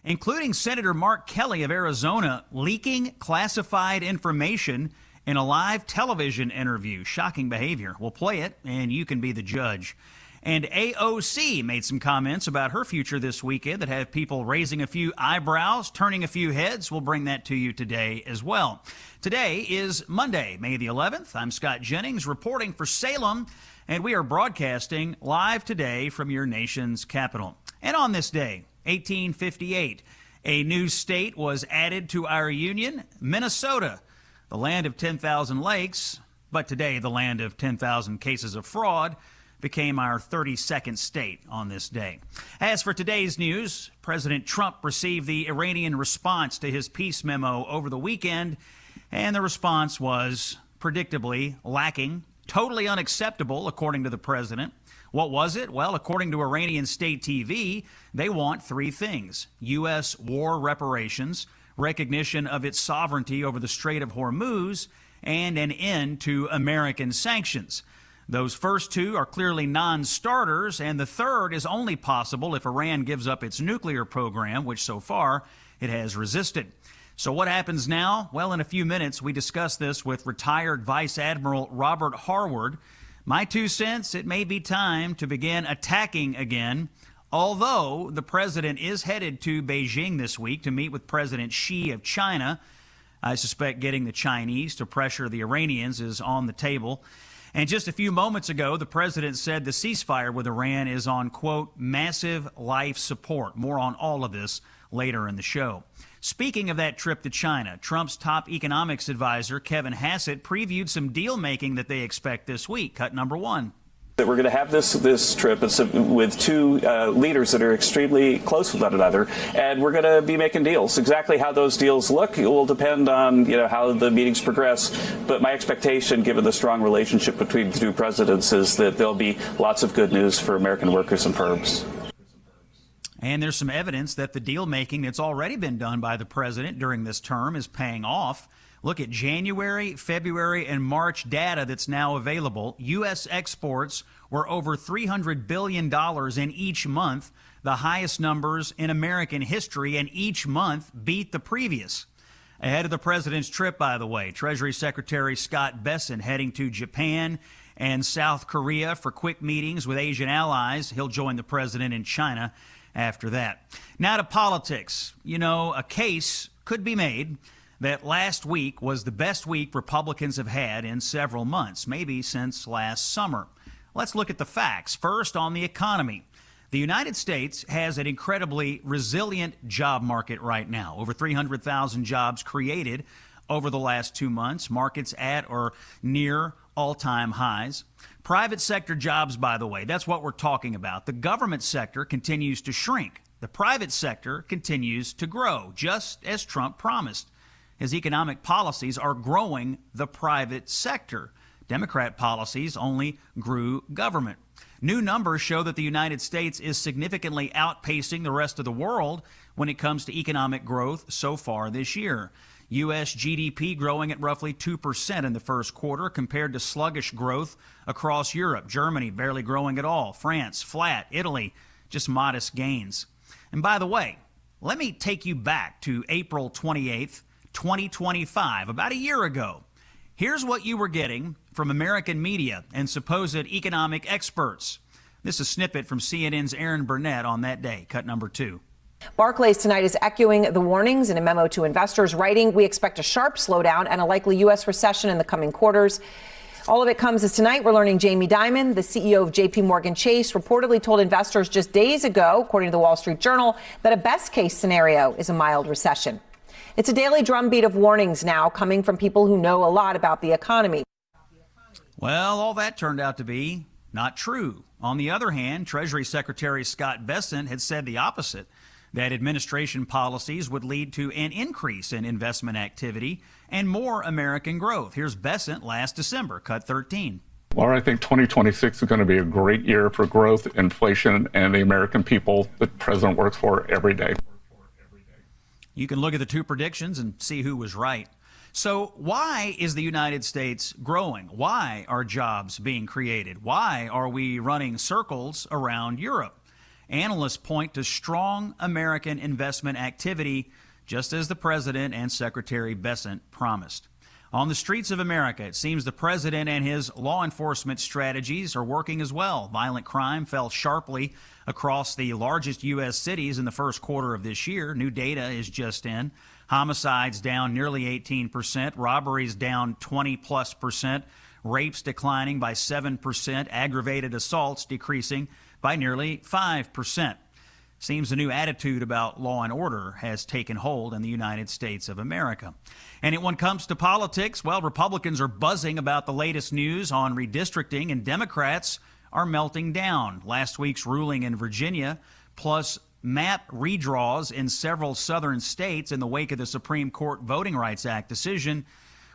including Senator Mark Kelly of Arizona leaking classified information in a live television interview. Shocking behavior. We'll play it, and you can be the judge. And AOC made some comments about her future this weekend that have people raising a few eyebrows, turning a few heads. We'll bring that to you today as well. Today is Monday, May the 11th. I'm Scott Jennings reporting for Salem, and we are broadcasting live today from your nation's capital. And on this day, 1858, a new state was added to our union, Minnesota, the land of 10,000 lakes, but today the land of 10,000 cases of fraud, became our 32nd state on this day. As for today's news, President Trump received the Iranian response to his peace memo over the weekend, and the response was predictably lacking, totally unacceptable, according to the president. What was it? Well, according to Iranian state TV, they want three things: U.S. war reparations, recognition of its sovereignty over the Strait of Hormuz, and an end to American sanctions. Those first two are clearly non-starters, and the third is only possible if Iran gives up its nuclear program, which so far it has resisted. So what happens now? Well, in a few minutes, we discuss this with retired Vice Admiral Robert Harward. My 2 cents, it may be time to begin attacking again, although the president is headed to Beijing this week to meet with President Xi of China. I suspect getting the Chinese to pressure the Iranians is on the table. And just a few moments ago, the president said the ceasefire with Iran is on, quote, massive life support. More on all of this later in the show. Speaking of that trip to China, Trump's top economics advisor, Kevin Hassett, previewed some deal-making that they expect this week. Cut number one. That we're going to have this trip with two leaders that are extremely close with one another, and we're going to be making deals. Exactly how those deals look will depend on how the meetings progress. But my expectation, given the strong relationship between the two presidents, is that there'll be lots of good news for American workers and firms. And there's some evidence that the deal making that's already been done by the president during this term is paying off. Look at January, February, and March data that's now available. U.S. exports were over $300 billion in each month, the highest numbers in American history, and each month beat the previous. Ahead of the president's trip, by the way, Treasury Secretary Scott Bessent heading to Japan and South Korea for quick meetings with Asian allies. He'll join the president in China after that. Now to politics. A case could be made that last week was the best week Republicans have had in several months, maybe since last summer. Let's look at the facts. First, on the economy. The United States has an incredibly resilient job market right now. Over 300,000 jobs created over the last 2 months. Markets at or near all-time highs. Private sector jobs, by the way, that's what we're talking about. The government sector continues to shrink. The private sector continues to grow, just as Trump promised. His economic policies are growing the private sector. Democrat policies only grew government. New numbers show that the United States is significantly outpacing the rest of the world when it comes to economic growth so far this year. U.S. GDP growing at roughly 2% in the first quarter compared to sluggish growth across Europe. Germany barely growing at all. France flat. Italy just modest gains. And by the way, let me take you back to April 28th, 2025, about a year ago. Here's what you were getting from American media and supposed economic experts. This is a snippet from CNN's Aaron Burnett on that day. Cut number two. Barclays tonight is echoing the warnings in a memo to investors, writing, "We expect a sharp slowdown and a likely U.S. recession in the coming quarters." All of it comes as tonight we're learning Jamie Dimon, the CEO of J.P. Morgan Chase, reportedly told investors just days ago, according to the Wall Street Journal, that a best-case scenario is a mild recession. It's a daily drumbeat of warnings now coming from people who know a lot about the economy. Well, all that turned out to be not true. On the other hand, Treasury Secretary Scott Bessent had said the opposite, that administration policies would lead to an increase in investment activity and more American growth. Here's Bessent last December, cut 13. Well, I think 2026 is going to be a great year for growth, inflation, and the American people the president works for every day. You can look at the two predictions and see who was right. So why is the United States growing? Why are jobs being created? Why are we running circles around Europe? analysts point to strong American investment activity, just as the president and Secretary Bessent promised. On the streets of America, it seems the president and his law enforcement strategies are working as well. Violent crime fell sharply across the largest U.S. cities in the first quarter of this year. New data is just in. Homicides down nearly 18%, robberies down 20+%, rapes declining by 7%, aggravated assaults decreasing by nearly 5%. Seems a new attitude about law and order has taken hold in the United States of America. And when it comes to politics, well, Republicans are buzzing about the latest news on redistricting, and Democrats are melting down. Last week's ruling in Virginia, plus map redraws in several southern states in the wake of the Supreme Court Voting Rights Act decision,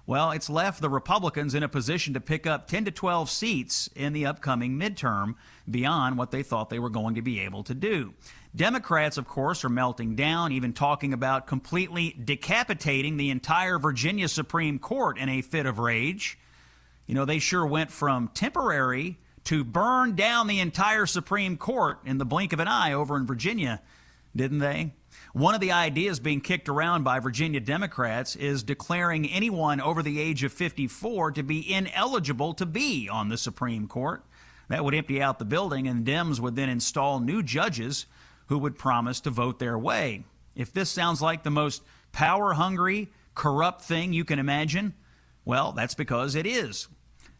well, it's left the Republicans in a position to pick up 10 to 12 seats in the upcoming midterm beyond what they thought they were going to be able to do. Democrats, of course, are melting down, even talking about completely decapitating the entire Virginia Supreme Court in a fit of rage. You know, they sure went from temporary to burn down the entire Supreme Court in the blink of an eye over in Virginia, didn't they? One of the ideas being kicked around by Virginia Democrats is declaring anyone over the age of 54 to be ineligible to be on the Supreme Court. That would empty out the building, and Dems would then install new judges who would promise to vote their way. If this sounds like the most power-hungry, corrupt thing you can imagine, well, that's because it is.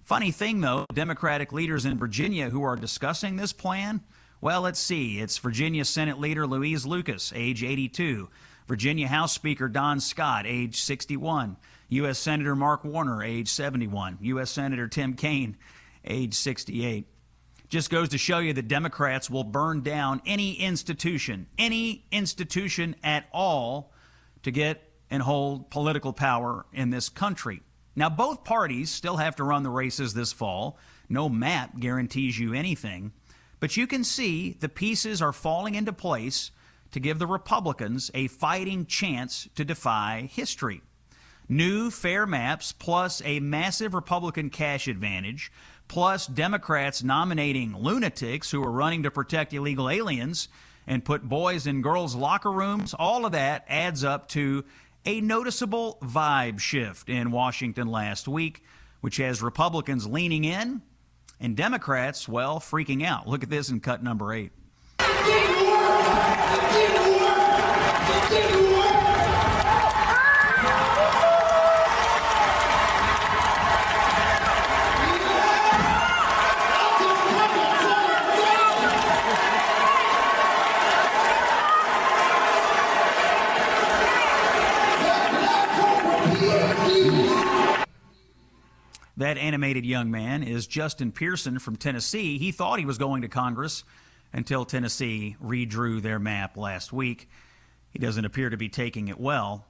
Funny thing, though, Democratic leaders in Virginia who are discussing this plan, well, let's see. It's Virginia Senate Leader Louise Lucas, age 82. Virginia House Speaker Don Scott, age 61. U.S. Senator Mark Warner, age 71. U.S. Senator Tim Kaine, age 68. Just goes to show you that Democrats will burn down any institution at all to get and hold political power in this country. Now, both parties still have to run the races this fall. No map guarantees you anything. But you can see the pieces are falling into place to give the Republicans a fighting chance to defy history. New fair maps plus a massive Republican cash advantage, plus Democrats nominating lunatics who are running to protect illegal aliens and put boys in girls' locker rooms, all of that adds up to a noticeable vibe shift in Washington last week, which has Republicans leaning in and Democrats, well, freaking out. Look at this in cut number 8. That animated young man is Justin Pearson from Tennessee. He thought he was going to Congress until Tennessee redrew their map last week. He doesn't appear to be taking it well.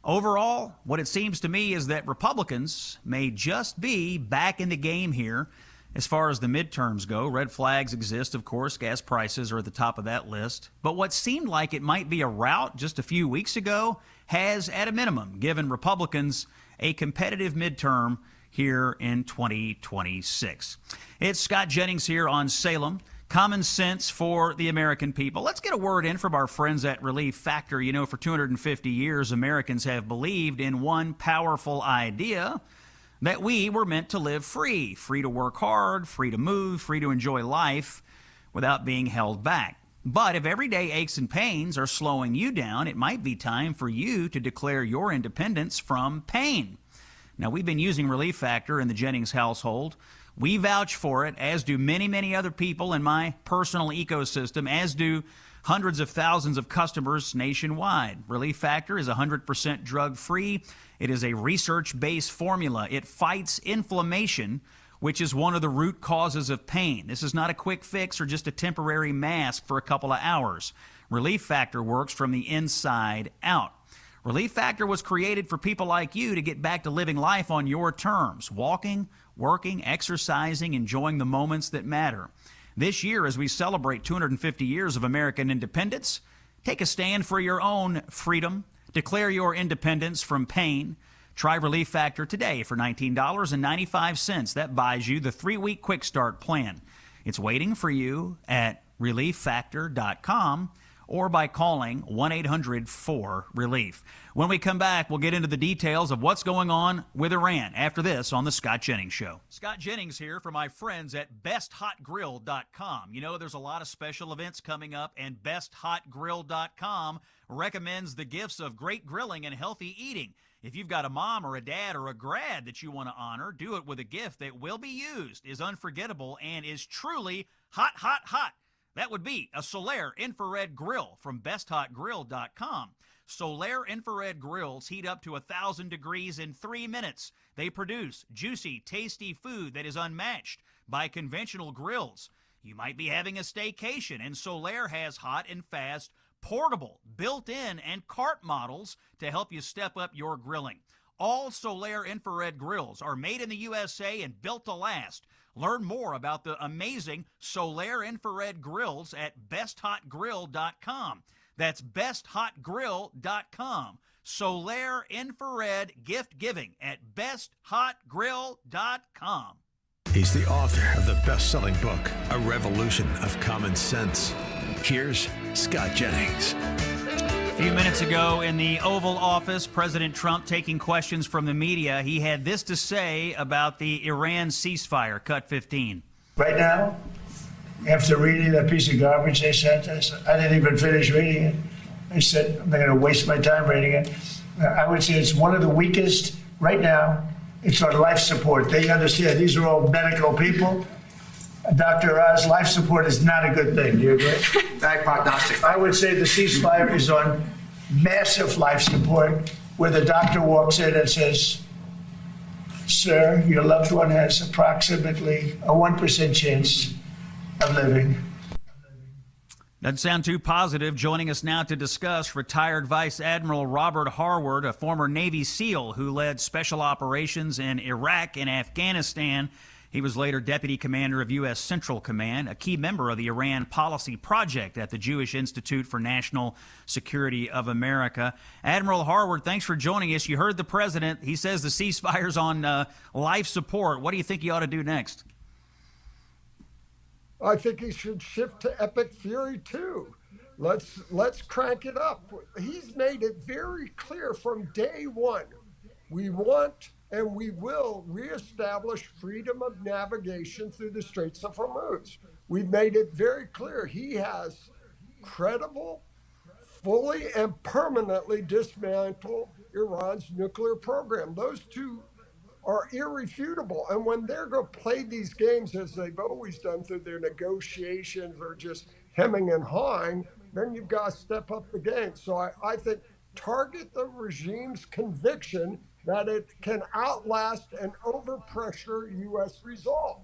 Overall, what it seems to me is that Republicans may just be back in the game here as far as the midterms go. Red flags exist, of course. Gas prices are at the top of that list. But what seemed like it might be a rout just a few weeks ago has, at a minimum, given Republicans a competitive midterm here in 2026. It's Scott Jennings here on Salem. Common sense for the American people. Let's get a word in from our friends at Relief Factor. You know, for 250 years, Americans have believed in one powerful idea, that we were meant to live free to work hard, free to move, free to enjoy life without being held back. But if everyday aches and pains are slowing you down, it might be time for you to declare your independence from pain. Now, we've been using Relief Factor in the Jennings household. We vouch for it, as do many, many other people in my personal ecosystem, as do hundreds of thousands of customers nationwide. Relief Factor is 100% drug-free. It is a research-based formula. It fights inflammation, which is one of the root causes of pain. This is not a quick fix or just a temporary mask for a couple of hours. Relief Factor works from the inside out. Relief Factor was created for people like you to get back to living life on your terms, walking, working, exercising, enjoying the moments that matter. This year, as we celebrate 250 years of American independence, take a stand for your own freedom. Declare your independence from pain. Try Relief Factor today for $19.95. That buys you the 3-week Quick Start plan. It's waiting for you at relieffactor.com or by calling 1-800-4RELIEF. When we come back, we'll get into the details of what's going on with Iran after this on The Scott Jennings Show. Scott Jennings here for my friends at besthotgrill.com. You know, there's a lot of special events coming up, and besthotgrill.com recommends the gifts of great grilling and healthy eating. If you've got a mom or a dad or a grad that you want to honor, do it with a gift that will be used, is unforgettable, and is truly hot, hot, hot. That would be a Solaire infrared grill from besthotgrill.com. Solaire infrared grills heat up to 1,000 degrees in 3 minutes. They produce juicy, tasty food that is unmatched by conventional grills. You might be having a staycation, and Solaire has hot and fast, portable, built-in, and cart models to help you step up your grilling. All Solaire infrared grills are made in the USA and built to last. Learn more about the amazing Solaire infrared grills at besthotgrill.com. That's besthotgrill.com. Solaire infrared gift giving at besthotgrill.com. He's the author of the best-selling book, A Revolution of Common Sense. Here's Scott Jennings. A few minutes ago in the Oval Office, President Trump taking questions from the media. He had this to say about the Iran ceasefire, cut 15. Right now, after reading that piece of garbage they sent us, I didn't even finish reading it. I said, I'm not going to waste my time reading it. I would say it's one of the weakest right now. It's on life support. They understand these are all medical people. Dr. Oz, life support is not a good thing. Do you agree? Bad prognostic. I would say the ceasefire is on massive life support, where the doctor walks in and says, sir, your loved one has approximately a 1% chance of living. Doesn't sound too positive. Joining us now to discuss, retired Vice Admiral Robert Harward, a former Navy SEAL who led special operations in Iraq and Afghanistan. He was later Deputy Commander of U.S. Central Command, a key member of the Iran Policy Project at the Jewish Institute for National Security of America. Admiral Harward, thanks for joining us. You heard the president. He says the ceasefire's on life support. What do you think he ought to do next? I think he should shift to Epic Fury 2. Let's crank it up. He's made it very clear from day one. We want and we will reestablish freedom of navigation through the Straits of Hormuz. We've made it very clear he has credible, fully and permanently dismantled Iran's nuclear program. Those two are irrefutable. And when they're going to play these games as they've always done through their negotiations or just hemming and hawing, then you've got to step up the game. So I think target the regime's conviction that it can outlast and overpressure U.S. resolve.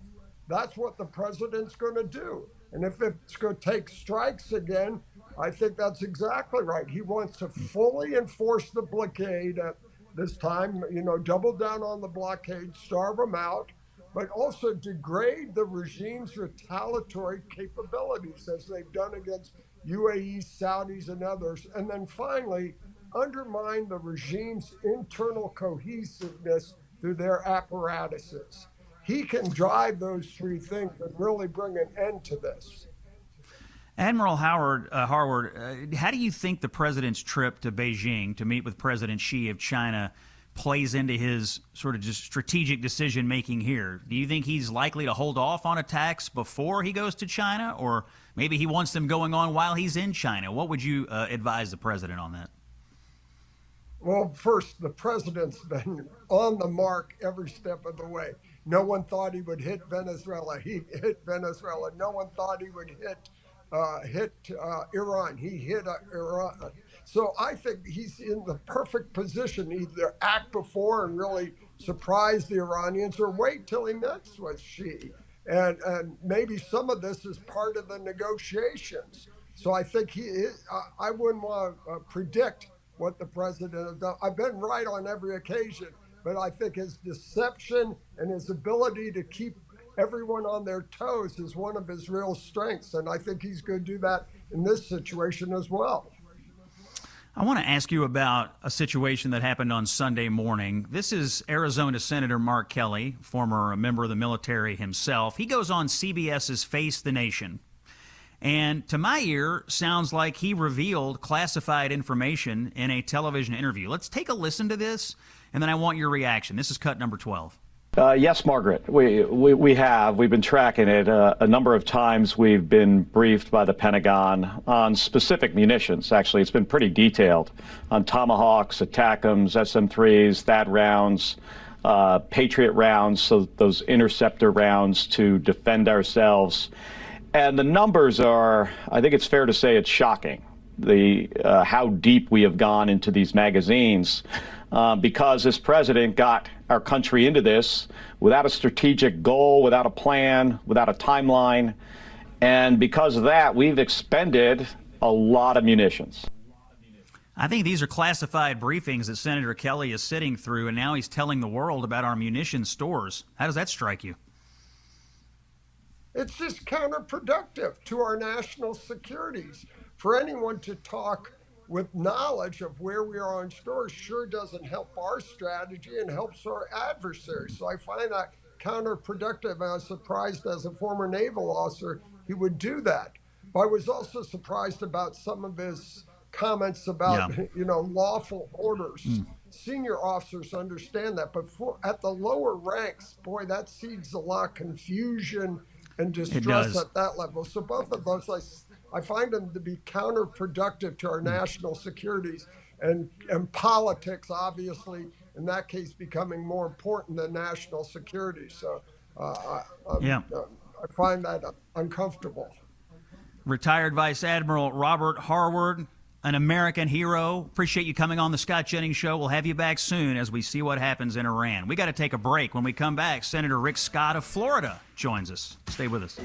That's what the president's going to do. And if it's going to take strikes again, I think that's exactly right. He wants to fully enforce the blockade at this time, double down on the blockade, starve them out, but also degrade the regime's retaliatory capabilities as they've done against UAE, Saudis, and others. And then finally, undermine the regime's internal cohesiveness through their apparatuses. He can drive those three things and really bring an end to this. Admiral Harward, how do you think the president's trip to Beijing to meet with President Xi of China plays into his sort of just strategic decision-making here? Do you think he's likely to hold off on attacks before he goes to China, or maybe he wants them going on while he's in China? What would you advise the president on that? Well, first, the president's been on the mark every step of the way. No one thought he would hit Venezuela. He hit Venezuela. No one thought he would hit Iran. He hit Iran. So I think he's in the perfect position, either act before and really surprise the Iranians, or wait till he meets with Xi. And maybe some of this is part of the negotiations. So I think he is, I wouldn't want to predict what the president has done. I've been right on every occasion, but I think his deception and his ability to keep everyone on their toes is one of his real strengths. And I think he's going to do that in this situation as well. I want to ask you about a situation that happened on Sunday morning. This is Arizona Senator Mark Kelly, former member of the military himself. He goes on CBS's Face the Nation, And to my ear, sounds like he revealed classified information in a television interview. Let's take a listen to this, and then I want your reaction. This is cut number 12. Yes, Margaret, we have. We've been tracking it. A number of times we've been briefed by the Pentagon on specific munitions. Actually, it's been pretty detailed on Tomahawks, ATACMS, SM-3s, THAAD rounds, Patriot rounds, so those interceptor rounds to defend ourselves. And the numbers are, I think it's fair to say it's shocking, how deep we have gone into these magazines. Because this president got our country into this without a strategic goal, without a plan, without a timeline. And because of that, we've expended a lot of munitions. I think these are classified briefings that Senator Kelly is sitting through, and now he's telling the world about our munition stores. How does that strike you? It's just counterproductive to our national securities. For anyone to talk with knowledge of where we are on stores sure doesn't help our strategy and helps our adversaries. So I find that counterproductive. I was surprised as a former naval officer he would do that. But I was also surprised about some of his comments about, lawful orders. Senior officers understand that, but at the lower ranks, boy, that seeds a lot of confusion and distrust at that level. So both of those, I find them to be counterproductive to our national securities and politics, obviously, in that case, becoming more important than national security. So I find that uncomfortable. Retired Vice Admiral Robert Harward, an American hero. Appreciate you coming on the Scott Jennings Show. We'll have you back soon as we see what happens in Iran. We got to take a break. When we come back, Senator Rick Scott of Florida joins us. Stay with us.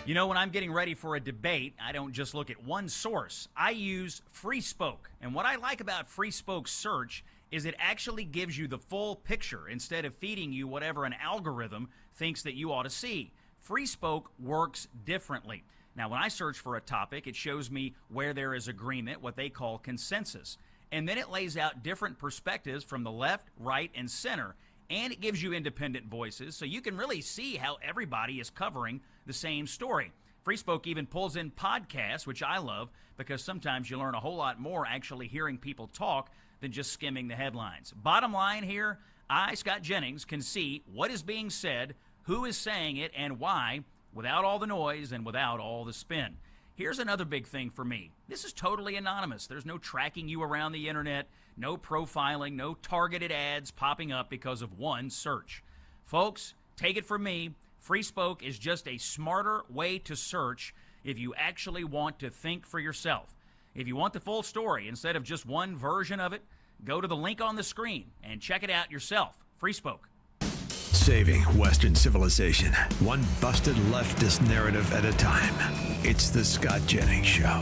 You know, when I'm getting ready for a debate, I don't just look at one source. I use FreeSpoke. And what I like about FreeSpoke search is it actually gives you the full picture instead of feeding you whatever an algorithm thinks that you ought to see. FreeSpoke works differently. Now, when I search for a topic, it shows me where there is agreement, what they call consensus. And then it lays out different perspectives from the left, right, and center. And it gives you independent voices, so you can really see how everybody is covering the same story. FreeSpoke even pulls in podcasts, which I love, because sometimes you learn a whole lot more actually hearing people talk than just skimming the headlines. Bottom line here, I, Scott Jennings, can see what is being said, who is saying it, and why, without all the noise and without all the spin. Here's another big thing for me. This is totally anonymous. There's no tracking you around the internet, no profiling, no targeted ads popping up because of one search. Folks, take it from me, FreeSpoke is just a smarter way to search if you actually want to think for yourself. If you want the full story instead of just one version of it, go to the link on the screen and check it out yourself. FreeSpoke. Saving Western civilization, one busted leftist narrative at a time. It's the Scott Jennings Show.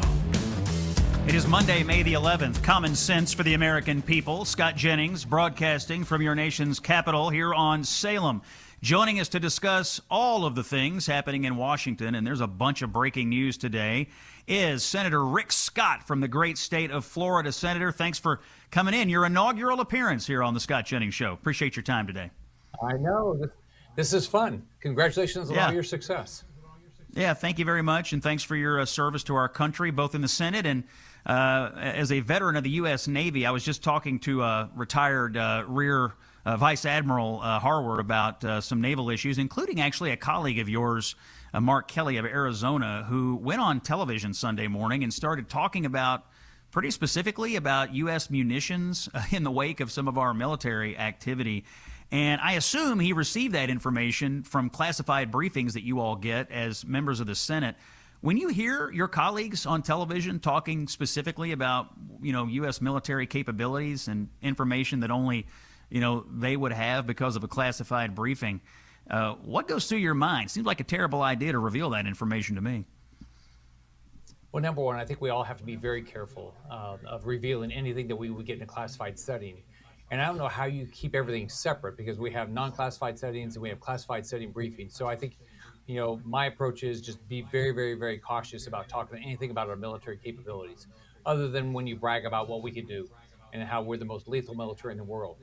It is Monday, May the 11th. Common sense for the American people. Scott Jennings broadcasting from your nation's capital here on Salem. Joining us to discuss all of the things happening in Washington, and there's a bunch of breaking news today, is Senator Rick Scott from the great state of Florida. Senator, thanks for coming in. Your inaugural appearance here on the Scott Jennings Show. Appreciate your time today. I know. This is fun. Congratulations on all your success. Yeah, thank you very much, and thanks for your service to our country, both in the Senate and as a veteran of the U.S. Navy. I was just talking to retired Rear Vice Admiral Harward about some naval issues, including actually a colleague of yours, Mark Kelly of Arizona, who went on television Sunday morning and started talking about, pretty specifically, about U.S. munitions in the wake of some of our military activity. And I assume he received that information from classified briefings that you all get as members of the Senate. When you hear your colleagues on television talking specifically about, U.S. military capabilities and information that only, they would have because of a classified briefing, what goes through your mind? Seems like a terrible idea to reveal that information to me. Well, number one, I think we all have to be very careful of revealing anything that we would get in a classified setting. And I don't know how you keep everything separate, because we have non-classified settings and we have classified setting briefings. So I think, my approach is just be very, very, very cautious about talking anything about our military capabilities, other than when you brag about what we can do and how we're the most lethal military in the world.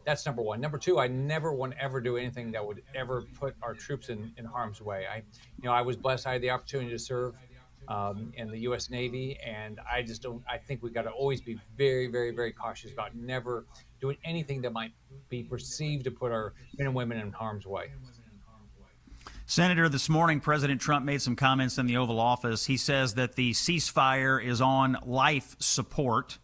That's number one. Number two, I never want to ever do anything that would ever put our troops in harm's way. I was blessed. I had the opportunity to serve in the U.S. Navy, and I just don't. I think we got to always be very, very, very cautious about never doing anything that might be perceived to put our men and women in harm's way. Senator, this morning, President Trump made some comments in the Oval Office. He says that the ceasefire is on life support.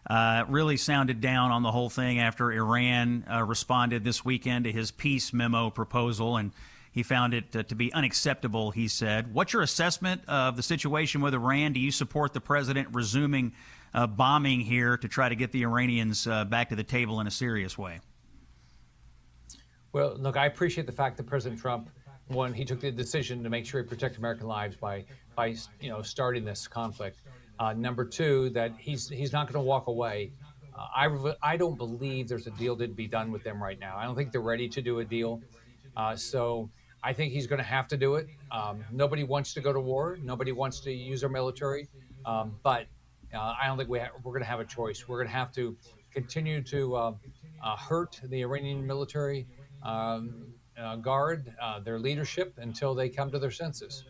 Really sounded down on the whole thing after Iran responded this weekend to his peace memo proposal, and he found it to be unacceptable, he said. What's your assessment of the situation with Iran? Do you support the president resuming bombing here to try to get the Iranians back to the table in a serious way? Well, look, I appreciate the fact that President Trump, one, he took the decision to make sure he protected American lives by starting this conflict. Number two, that he's not going to walk away. I don't believe there's a deal to be done with them right now. I don't think they're ready to do a deal. So I think he's going to have to do it. Nobody wants to go to war. Nobody wants to use our military. But I don't think we're going to have a choice. We're going to have to continue to hurt the Iranian military guard, their leadership, until they come to their senses.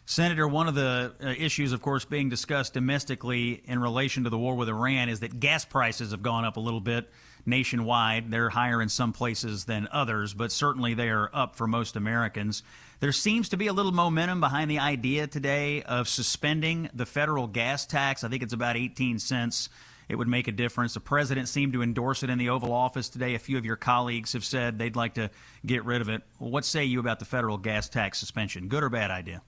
Senator, one of the issues, of course, being discussed domestically in relation to the war with Iran is that gas prices have gone up a little bit nationwide. They're higher in some places than others, but certainly they are up for most Americans. There seems to be a little momentum behind the idea today of suspending the federal gas tax. I think it's about 18 cents. It would make a difference. The president seemed to endorse it in the Oval Office today. A few of your colleagues have said they'd like to get rid of it. What say you about the federal gas tax suspension? Good or bad idea?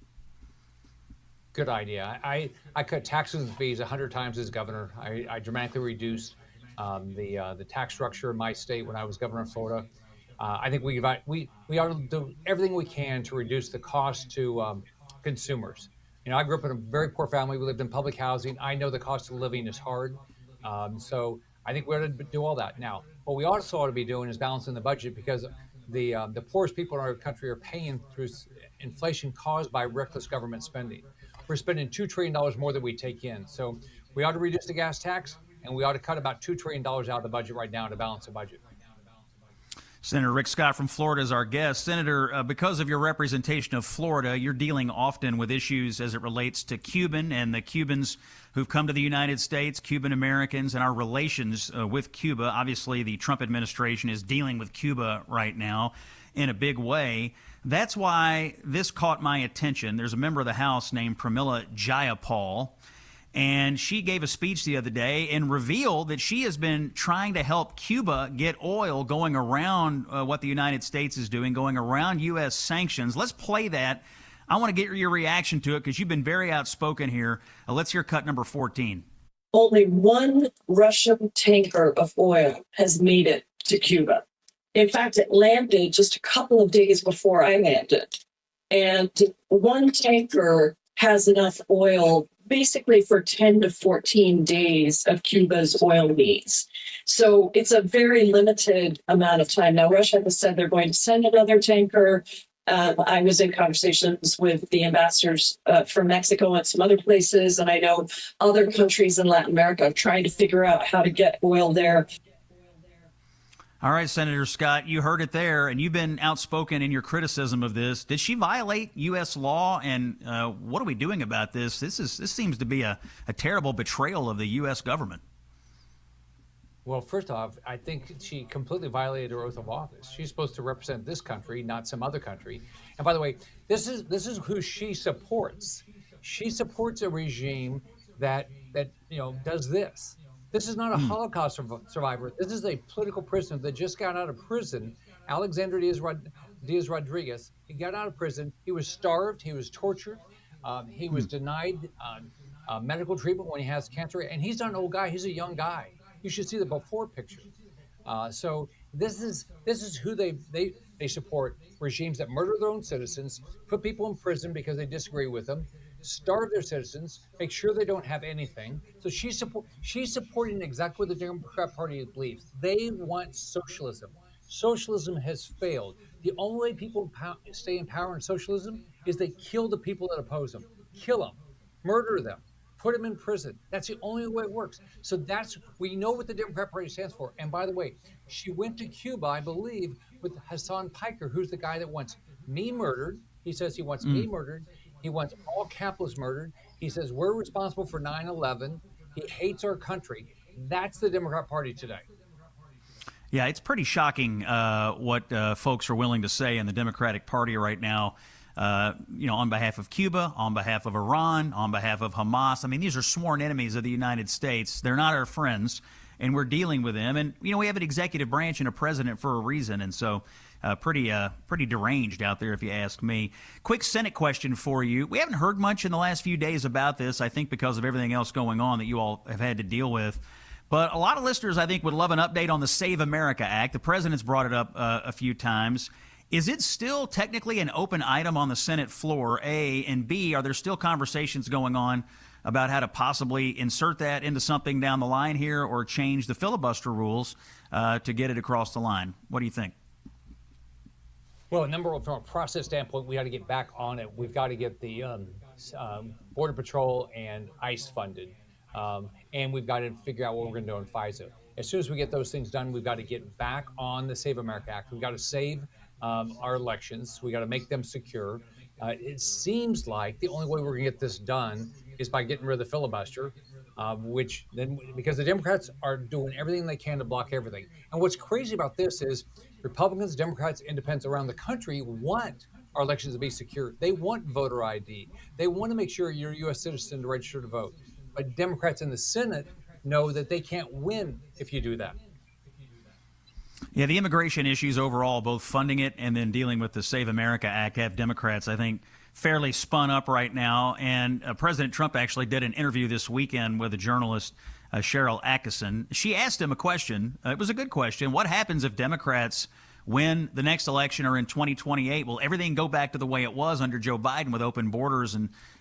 Good idea. I cut taxes and fees 100 times as governor. I dramatically reduced the tax structure in my state when I was governor of Florida. I think we ought to do everything we can to reduce the cost to consumers. I grew up in a very poor family. We lived in public housing. I know the cost of living is hard. So I think we ought to do all that. Now, what we also ought to be doing is balancing the budget, because the poorest people in our country are paying through inflation caused by reckless government spending. We're spending $2 trillion more than we take in. So we ought to reduce the gas tax, and we ought to cut about $2 trillion out of the budget right now to balance the budget. Senator Rick Scott from Florida is our guest. Senator, because of your representation of Florida, you're dealing often with issues as it relates to Cuban and the Cubans who've come to the United States, Cuban Americans, and our relations with Cuba. Obviously, the Trump administration is dealing with Cuba right now in a big way. That's why this caught my attention. There's a member of the House named Pramila Jayapal, and she gave a speech the other day and revealed that she has been trying to help Cuba get oil going around what the United States is doing, going around U.S. sanctions. Let's play that. I want to get your reaction to it because you've been very outspoken here. Let's hear cut number 14. Only one Russian tanker of oil has made it to Cuba. In fact, it landed just a couple of days before I landed. And one tanker has enough oil basically for 10 to 14 days of Cuba's oil needs. So it's a very limited amount of time. Now, Russia has said they're going to send another tanker. I was in conversations with the ambassadors from Mexico and some other places, and I know other countries in Latin America are trying to figure out how to get oil there. All right, Senator Scott, you heard it there, and you've been outspoken in your criticism of this. Did she violate U.S. law, and what are we doing about this? This seems to be a terrible betrayal of the U.S. government. Well, first off, I think she completely violated her oath of office. She's supposed to represent this country, not some other country. And by the way, this is who she supports. She supports a regime that does this. This is not a Holocaust survivor. This is a political prisoner that just got out of prison. Alexander Diaz-Rodriguez. He got out of prison. He was starved. He was tortured. He was denied medical treatment when he has cancer. And he's not an old guy. He's a young guy. You should see the before picture. So this is who they support: regimes that murder their own citizens, put people in prison because they disagree with them, starve their citizens, make sure they don't have anything. So she's supporting exactly what the Democrat Party believes. They want socialism. Socialism has failed. The only way people stay in power in socialism is they kill the people that oppose them. Kill them. Murder them. put him in prison. That's the only way it works. So we know what the Democrat Party stands for. And by the way, she went to Cuba, I believe, with Hassan Piker, who's the guy that wants me murdered. He says he wants me murdered. He wants all capitalists murdered. He says we're responsible for 9/11. He hates our country. That's the Democrat Party today. Yeah, it's pretty shocking what folks are willing to say in the Democratic Party right now, on behalf of Cuba, on behalf of Iran, on behalf of Hamas. I mean, these are sworn enemies of the United States. They're not our friends, and we're dealing with them. And, we have an executive branch and a president for a reason, and so pretty deranged out there, if you ask me. Quick Senate question for you. We haven't heard much in the last few days about this, I think because of everything else going on that you all have had to deal with. But a lot of listeners, I think, would love an update on the Save America Act. The president's brought it up a few times. Is it still technically an open item on the Senate floor, A? And B, are there still conversations going on about how to possibly insert that into something down the line here or change the filibuster rules to get it across the line? What do you think? Well, number one, from a process standpoint, we got to get back on it. We've got to get the Border Patrol and ICE funded. And we've got to figure out what we're going to do on FISA. As soon as we get those things done, we've got to get back on the Save America Act. We've got to save our elections. We got to make them secure. It seems like the only way we're going to get this done is by getting rid of the filibuster, because the Democrats are doing everything they can to block everything. And what's crazy about this is Republicans, Democrats, independents around the country want our elections to be secure. They want voter ID. They want to make sure you're a U.S. citizen to register to vote. But Democrats in the Senate know that they can't win if you do that. Yeah, the immigration issues overall, both funding it and then dealing with the Save America Act, have Democrats, I think, fairly spun up right now. And President Trump actually did an interview this weekend with a journalist, Cheryl Atkinson. She asked him a question. It was a good question. What happens if Democrats win the next election or in 2028? Will everything go back to the way it was under Joe Biden with open borders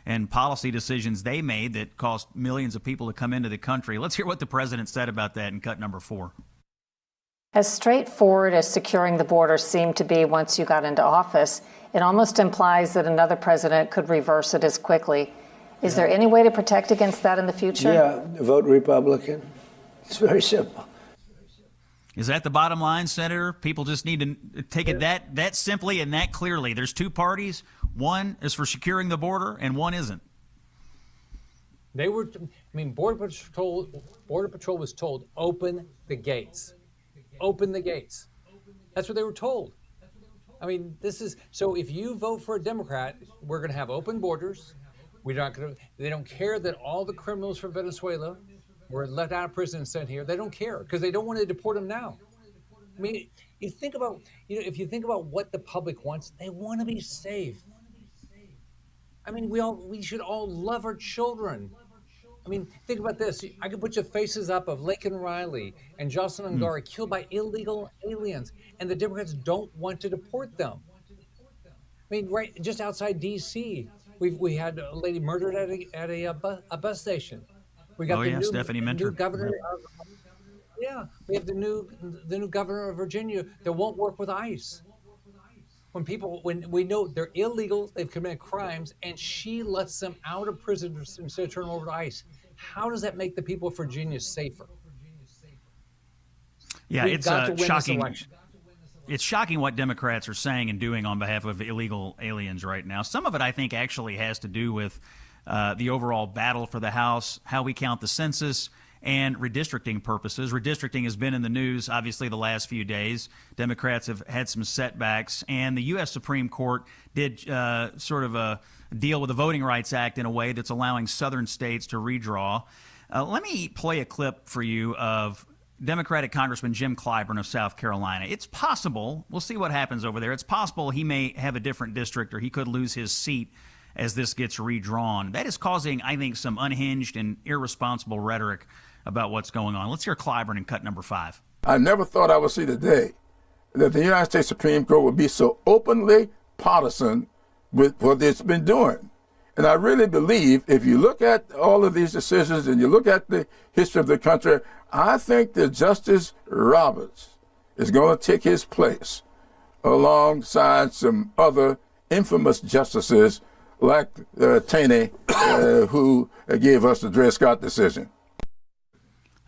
and policy decisions they made that cost millions of people to come into the country? Let's hear what the president said about that in cut number 4. As straightforward as securing the border seemed to be once you got into office, it almost implies that another president could reverse it as quickly. Is there any way to protect against that in the future? Yeah, vote Republican. It's very simple. Is that the bottom line, Senator? People just need to take it that simply and that clearly. There's two parties. One is for securing the border, and one isn't. Border Patrol was told, open the gates. Open the gates. That's what they were told. So if you vote for a Democrat, we're going to have open borders. They don't care that all the criminals from Venezuela were let out of prison and sent here. They don't care because they don't want to deport them now. You think about, if you think about what the public wants, they want to be safe. We should all love our children. Think about this. I could put your faces up of Laken Riley and Jocelyn Ungari killed by illegal aliens, and the Democrats don't want to deport them. Right just outside D.C., we had a lady murdered at a bus station. We got Stephanie Minter. New governor. We have the new governor of Virginia that won't work with ICE. When we know they're illegal, they've committed crimes, and she lets them out of prison instead of turning them over to ICE. How does that make the people of Virginia safer? Yeah, it's shocking. It's shocking what Democrats are saying and doing on behalf of illegal aliens right now. Some of it, I think, actually has to do with the overall battle for the House, how we count the census, and redistricting purposes. Redistricting has been in the news, obviously, the last few days. Democrats have had some setbacks, and the U.S. Supreme Court did sort of deal with the Voting Rights Act in a way that's allowing southern states to redraw. Let me play a clip for you of Democratic Congressman Jim Clyburn of South Carolina. It's possible, we'll see what happens over there, it's possible he may have a different district or he could lose his seat as this gets redrawn. That is causing, I think, some unhinged and irresponsible rhetoric about what's going on. Let's hear Clyburn in cut number 5. I never thought I would see the day that the United States Supreme Court would be so openly partisan with what it's been doing. And I really believe if you look at all of these decisions and you look at the history of the country, I think that Justice Roberts is going to take his place alongside some other infamous justices like Taney, who gave us the Dred Scott decision.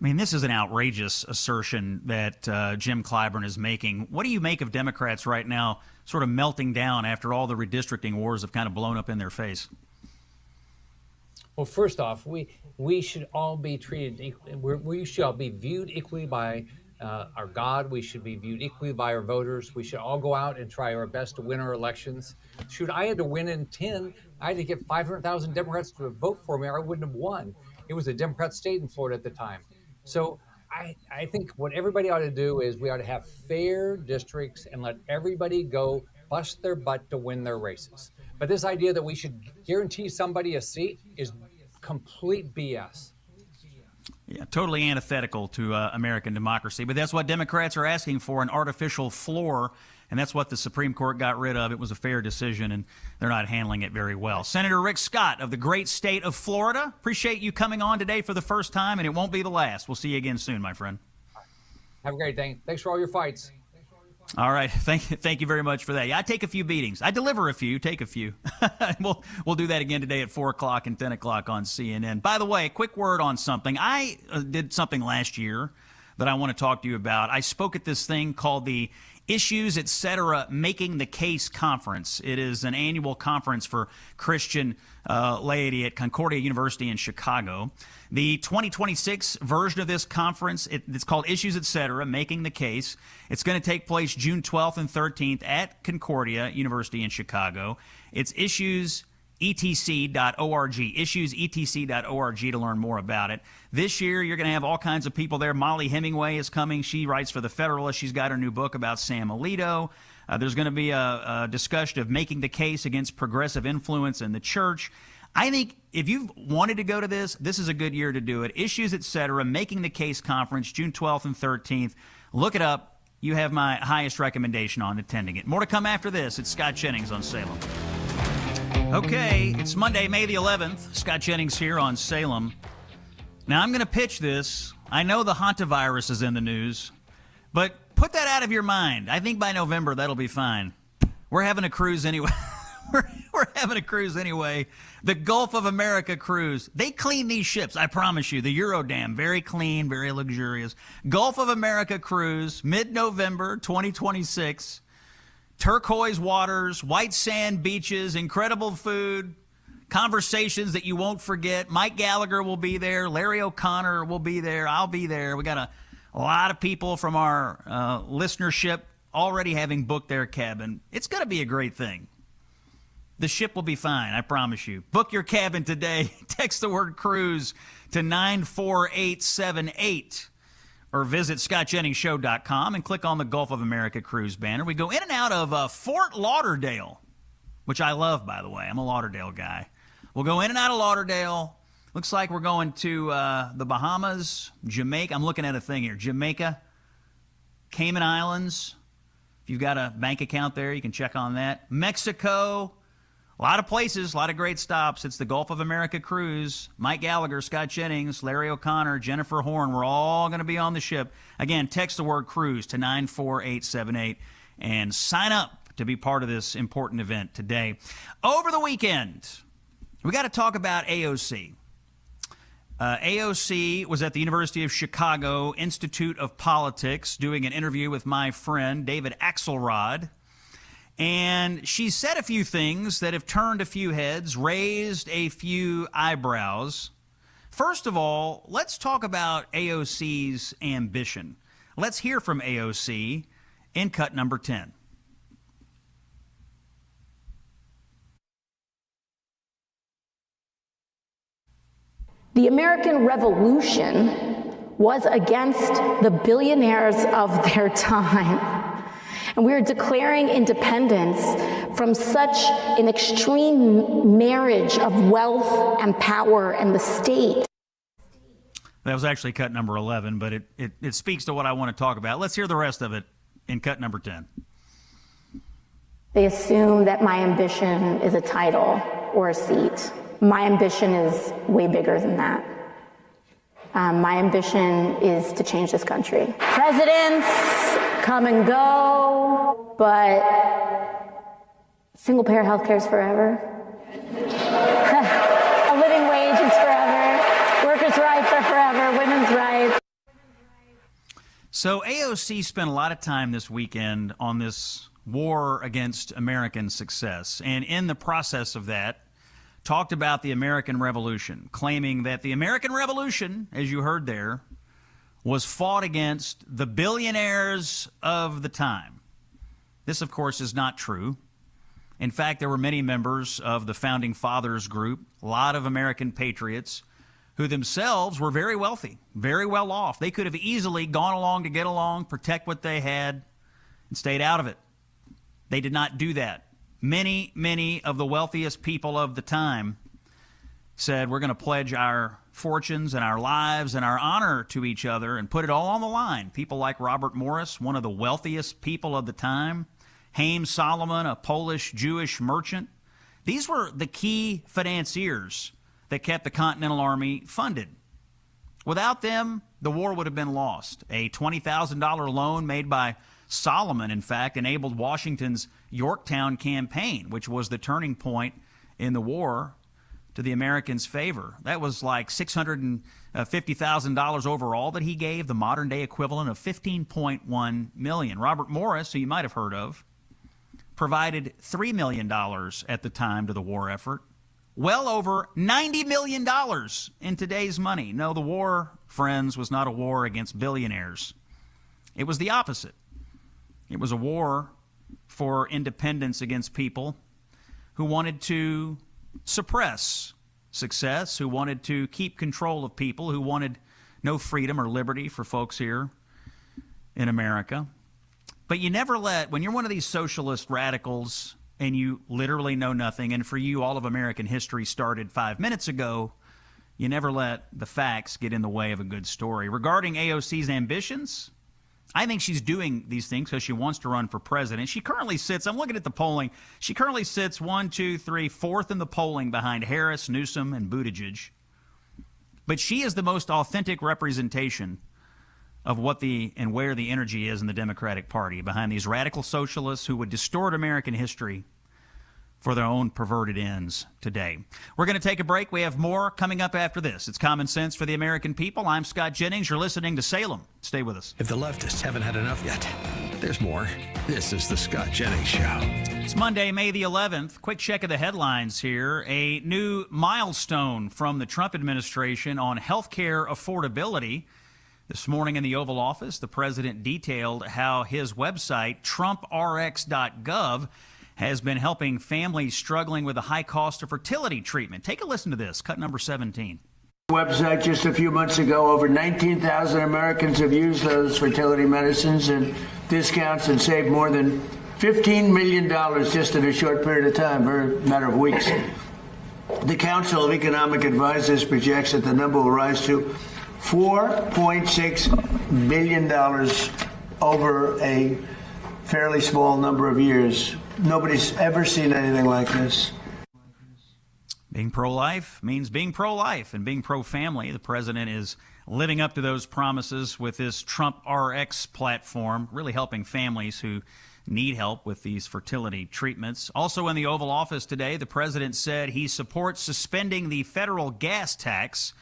I mean, this is an outrageous assertion that Jim Clyburn is making. What do you make of Democrats right now sort of melting down after all the redistricting wars have kind of blown up in their face? Well, first off, we should all be treated equally. We should all be viewed equally by our God. We should be viewed equally by our voters. We should all go out and try our best to win our elections. Shoot, I had to win in 10. I had to get 500,000 Democrats to vote for me, or I wouldn't have won. It was a Democrat state in Florida at the time. So I think what everybody ought to do is we ought to have fair districts and let everybody go bust their butt to win their races. But this idea that we should guarantee somebody a seat is complete BS. Yeah, totally antithetical to American democracy. But that's what Democrats are asking for, an artificial floor. And that's what the Supreme Court got rid of. It was a fair decision, and they're not handling it very well. Senator Rick Scott of the great state of Florida, appreciate you coming on today for the first time, and it won't be the last. We'll see you again soon, my friend. Have a great day. Thanks for all your fights. All right. Thank you very much for that. Yeah, I take a few beatings. I deliver a few, take a few. We'll do that again today at 4 o'clock and 10 o'clock on CNN. By the way, a quick word on something. I did something last year that I want to talk to you about. I spoke at this thing called the Issues, Etc. Making the Case Conference. It is an annual conference for Christian laity at Concordia University in Chicago. The 2026 version of this conference, it's called Issues, Etc. Making the Case. It's going to take place June 12th and 13th at Concordia University in Chicago. It's issuesetc.org, issuesetc.org to learn more about it. This year, you're going to have all kinds of people there. Molly Hemingway is coming. She writes for The Federalist. She's got her new book about Sam Alito. There's going to be a discussion of making the case against progressive influence in the church. I think if you've wanted to go to this is a good year to do it. Issues, Etc., Making the Case Conference, June 12th and 13th. Look it up. You have my highest recommendation on attending it. More to come after this. It's Scott Jennings on Salem. Okay, it's Monday, May the 11th. Scott Jennings here on Salem. Now, I'm going to pitch this. I know the hantavirus is in the news, but put that out of your mind. I think by November, that'll be fine. We're having a cruise anyway. We're having a cruise anyway. The Gulf of America cruise. They clean these ships, I promise you. The Eurodam, very clean, very luxurious. Gulf of America cruise, mid-November 2026. Turquoise waters, white sand beaches, incredible food, conversations that you won't forget. Mike Gallagher will be there. Larry O'Connor will be there. I'll be there. We got a lot of people from our listenership already having booked their cabin. It's going to be a great thing. The ship will be fine, I promise you. Book your cabin today. Text the word cruise to 94878. Or visit scottjenningsshow.com and click on the Gulf of America cruise banner. We go in and out of Fort Lauderdale, which I love, by the way. I'm a Lauderdale guy. We'll go in and out of Lauderdale. Looks like we're going to the Bahamas, Jamaica. I'm looking at a thing here. Jamaica, Cayman Islands. If you've got a bank account there, you can check on that. Mexico. A lot of places, a lot of great stops. It's the Gulf of America cruise. Mike Gallagher, Scott Jennings, Larry O'Connor, Jennifer Horn. We're all going to be on the ship. Again, text the word cruise to 94878 and sign up to be part of this important event today. Over the weekend, we got to talk about AOC. AOC was at the University of Chicago Institute of Politics doing an interview with my friend David Axelrod. And she said a few things that have turned a few heads, raised a few eyebrows. First of all, let's talk about AOC's ambition. Let's hear from AOC in cut number 10. The American Revolution was against the billionaires of their time. And we are declaring independence from such an extreme marriage of wealth and power and the state. That was actually cut number 11, but it speaks to what I want to talk about. Let's hear the rest of it in cut number 10. They assume that my ambition is a title or a seat. My ambition is way bigger than that. My ambition is to change this country. Presidents come and go, but single-payer health care is forever. A living wage is forever. Workers' rights are forever. Women's rights. So AOC spent a lot of time this weekend on this war against American success, and in the process of that, talked about the American Revolution, claiming that the American Revolution, as you heard there, was fought against the billionaires of the time. This, of course, is not true. In fact, there were many members of the Founding Fathers group, a lot of American patriots, who themselves were very wealthy, very well off. They could have easily gone along to get along, protect what they had, and stayed out of it. They did not do that. Many of the wealthiest people of the time said, we're going to pledge our fortunes and our lives and our honor to each other and put it all on the line. People like Robert Morris, one of the wealthiest people of the time, Haim Solomon, a Polish Jewish merchant. These were the key financiers that kept the Continental Army funded. Without them, the war would have been lost. A $20,000 loan made by Solomon, in fact, enabled Washington's Yorktown campaign, which was the turning point in the war to the Americans' favor. That was like $650,000 overall that he gave, the modern-day equivalent of $15.1 million. Robert Morris, who you might have heard of, provided $3 million at the time to the war effort. Well over $90 million in today's money. No, the war, friends, was not a war against billionaires. It was the opposite. It was a war for independence against people who wanted to suppress success, who wanted to keep control of people, who wanted no freedom or liberty for folks here in America. But you never let, when you're one of these socialist radicals and you literally know nothing, and for you, all of American history started 5 minutes ago, you never let the facts get in the way of a good story. Regarding AOC's ambitions, I think she's doing these things because she wants to run for president. She currently sits, I'm looking at the polling, she currently sits 1, 2, 3, fourth in the polling behind Harris, Newsom, and Buttigieg. But she is the most authentic representation of what and where the energy is in the Democratic Party, behind these radical socialists who would distort American history for their own perverted ends today. We're going to take a break. We have more coming up after this. It's Common Sense for the American People. I'm Scott Jennings. You're listening to Salem. Stay with us. If the leftists haven't had enough yet, there's more. This is the Scott Jennings Show. It's Monday, May the 11th. Quick check of the headlines here. A new milestone from the Trump administration on health care affordability. This morning in the Oval Office, the president detailed how his website, TrumpRx.gov, has been helping families struggling with the high cost of fertility treatment. Take a listen to this, cut number 17. Website just a few months ago, over 19,000 Americans have used those fertility medicines and discounts and saved more than $15 million just in a short period of time, a matter of weeks. The Council of Economic Advisors projects that the number will rise to $4.6 billion over a fairly small number of years. Nobody's ever seen anything like this. Being pro-life means being pro-life and being pro-family. The president is living up to those promises with this Trump RX platform, really helping families who need help with these fertility treatments. Also in the Oval Office today, the president said he supports suspending the federal gas tax,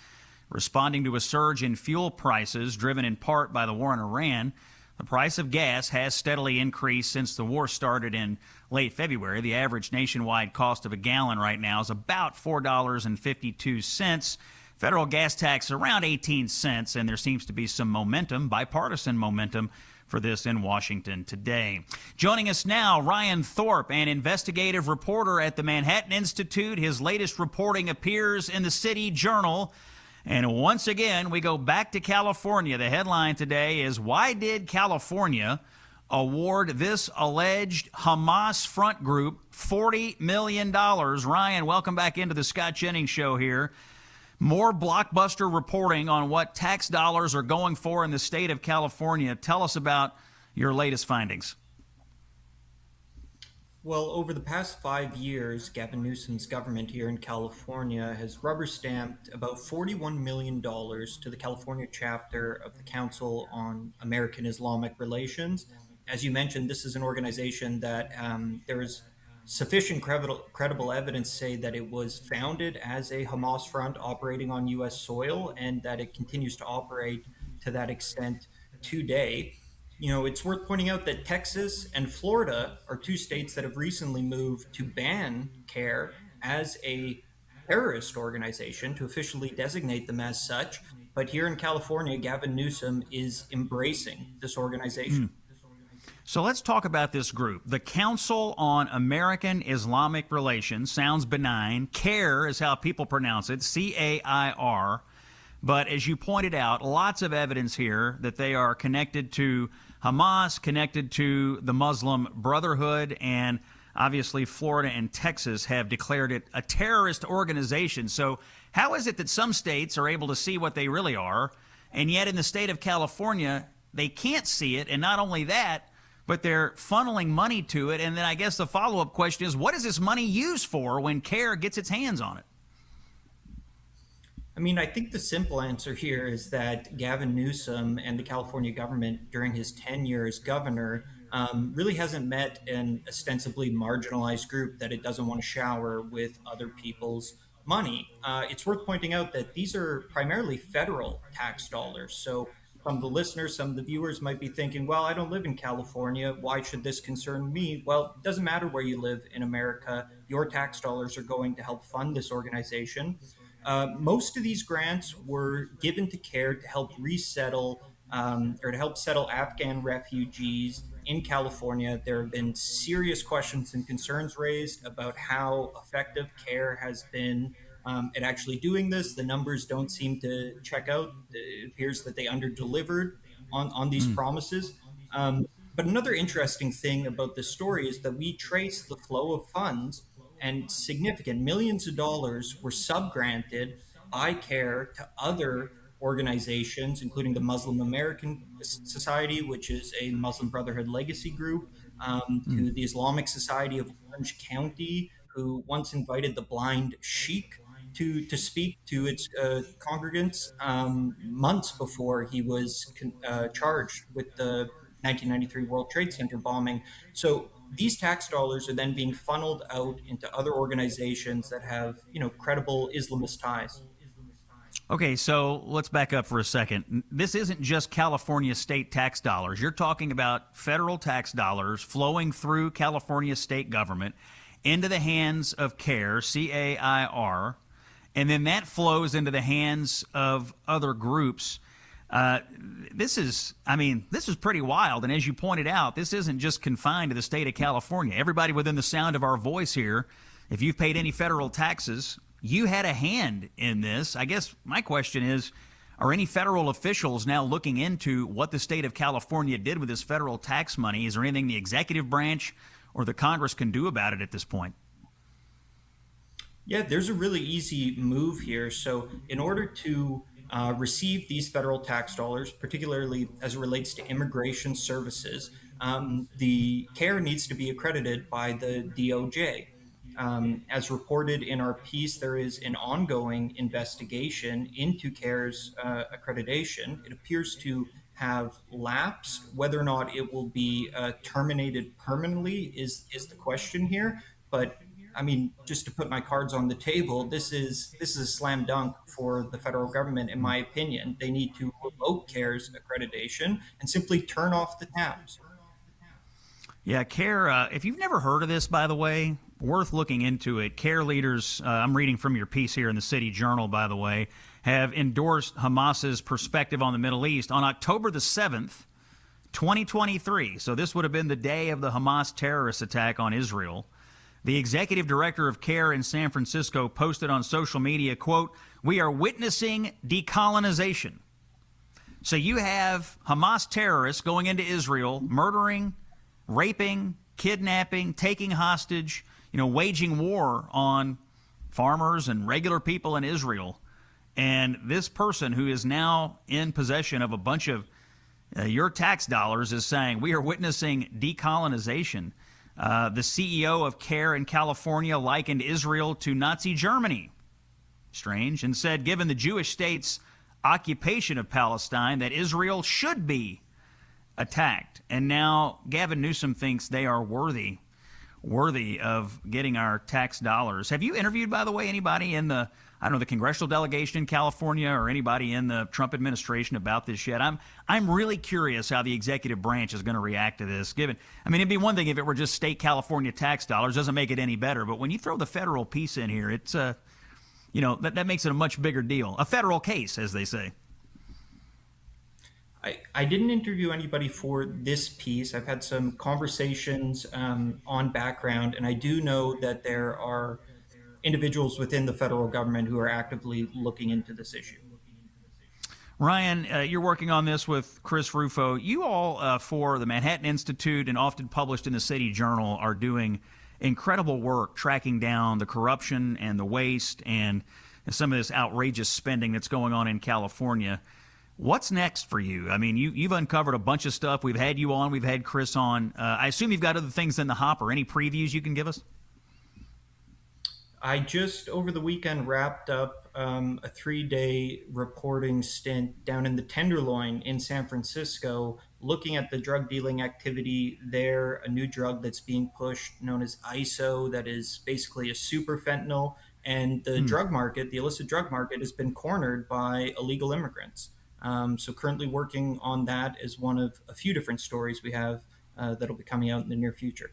responding to a surge in fuel prices driven in part by the war in Iran. The price of gas has steadily increased since the war started in late February. The average nationwide cost of a gallon right now is about $4.52. Federal gas tax around 18 cents, and there seems to be some momentum, bipartisan momentum, for this in Washington today. Joining us now, Ryan Thorpe, an investigative reporter at the Manhattan Institute. His latest reporting appears in the City Journal. And once again, we go back to California. The headline today is, why did California award this alleged Hamas front group $40 million? Ryan, welcome back into the Scott Jennings Show here. More blockbuster reporting on what tax dollars are going for in the state of California. Tell us about your latest findings. Well, over the past 5 years, Gavin Newsom's government here in California has rubber-stamped about $41 million to the California chapter of the Council on American Islamic Relations. As you mentioned, this is an organization that there is sufficient credible evidence say that it was founded as a Hamas front operating on U.S. soil and that it continues to operate to that extent today. It's worth pointing out that Texas and Florida are two states that have recently moved to ban CARE as a terrorist organization, to officially designate them as such. But here in California, Gavin Newsom is embracing this organization. So let's talk about this group. The Council on American Islamic Relations sounds benign. CAIR is how people pronounce it, C-A-I-R. But as you pointed out, lots of evidence here that they are connected to Hamas, connected to the Muslim Brotherhood, and obviously Florida and Texas have declared it a terrorist organization. So how is it that some states are able to see what they really are, and yet in the state of California, they can't see it? And not only that, but they're funneling money to it. And then I guess the follow-up question is, what is this money used for when CARE gets its hands on it? I think the simple answer here is that Gavin Newsom and the California government during his tenure as governor really hasn't met an ostensibly marginalized group that it doesn't want to shower with other people's money. It's worth pointing out that these are primarily federal tax dollars. So some of the listeners, some of the viewers might be thinking, well, I don't live in California. Why should this concern me? Well, it doesn't matter where you live in America. Your tax dollars are going to help fund this organization. Most of these grants were given to CARE to help resettle or to help settle Afghan refugees in California. There have been serious questions and concerns raised about how effective CARE has been at actually doing this. The numbers don't seem to check out. It appears that they underdelivered on these promises. But another interesting thing about this story is that we trace the flow of funds, and significant millions of dollars were subgranted by CARE to other organizations, including the Muslim American Society, which is a Muslim Brotherhood legacy group, to the Islamic Society of Orange County, who once invited the blind sheikh to speak to its congregants months before he was charged with the 1993 World Trade Center bombing. So these tax dollars are then being funneled out into other organizations that have, credible Islamist ties. Okay, so let's back up for a second. This isn't just California state tax dollars. You're talking about federal tax dollars flowing through California state government into the hands of CAIR, C-A-I-R, and then that flows into the hands of other groups. This is pretty wild. And as you pointed out, this isn't just confined to the state of California. Everybody within the sound of our voice here, if you've paid any federal taxes, you had a hand in this. I guess my question is, are any federal officials now looking into what the state of California did with this federal tax money? Is there anything the executive branch or the Congress can do about it at this point? Yeah, there's a really easy move here. So in order to receive these federal tax dollars, particularly as it relates to immigration services, the CARE needs to be accredited by the DOJ. As reported in our piece, there is an ongoing investigation into CARE's accreditation. It appears to have lapsed. Whether or not it will be terminated permanently is the question here. But just to put my cards on the table, this is a slam dunk for the federal government, in my opinion. They need to revoke CARE's accreditation and simply turn off the taps. Yeah, CARE, if you've never heard of this, by the way, worth looking into it. CARE leaders, I'm reading from your piece here in the City Journal, by the way, have endorsed Hamas's perspective on the Middle East on October the 7th, 2023. So this would have been the day of the Hamas terrorist attack on Israel. The executive director of CARE in San Francisco posted on social media, quote, "We are witnessing decolonization." So you have Hamas terrorists going into Israel, murdering, raping, kidnapping, taking hostage, waging war on farmers and regular people in Israel. And this person who is now in possession of a bunch of your tax dollars is saying, we are witnessing decolonization. The CEO of CARE in California likened Israel to Nazi Germany. Strange. And said, given the Jewish state's occupation of Palestine, that Israel should be attacked. And now Gavin Newsom thinks they are worthy. worthy of getting our tax dollars. Have you interviewed, by the way, anybody in the, I don't know, the congressional delegation in California or anybody in the Trump administration about this yet? I'm really curious how the executive branch is going to react to this. Given, I mean, it'd be one thing if it were just state California tax dollars, doesn't make it any better. But when you throw the federal piece in here, it's that makes it a much bigger deal, a federal case, as they say. I didn't interview anybody for this piece. I've had some conversations on background, and I do know that there are individuals within the federal government who are actively looking into this issue. Ryan, you're working on this with Chris Rufo. You all, for the Manhattan Institute and often published in the City Journal, are doing incredible work tracking down the corruption and the waste and some of this outrageous spending that's going on in California. What's next for you? I mean, you've uncovered a bunch of stuff. We've had you on. We've had Chris on. I assume you've got other things in the hopper. Any previews you can give us? I just, over the weekend, wrapped up a 3-day reporting stint down in the Tenderloin in San Francisco, looking at the drug dealing activity there, a new drug that's being pushed known as ISO, that is basically a super fentanyl. And the drug market, the illicit drug market, has been cornered by illegal immigrants. So currently working on that is one of a few different stories we have that'll be coming out in the near future.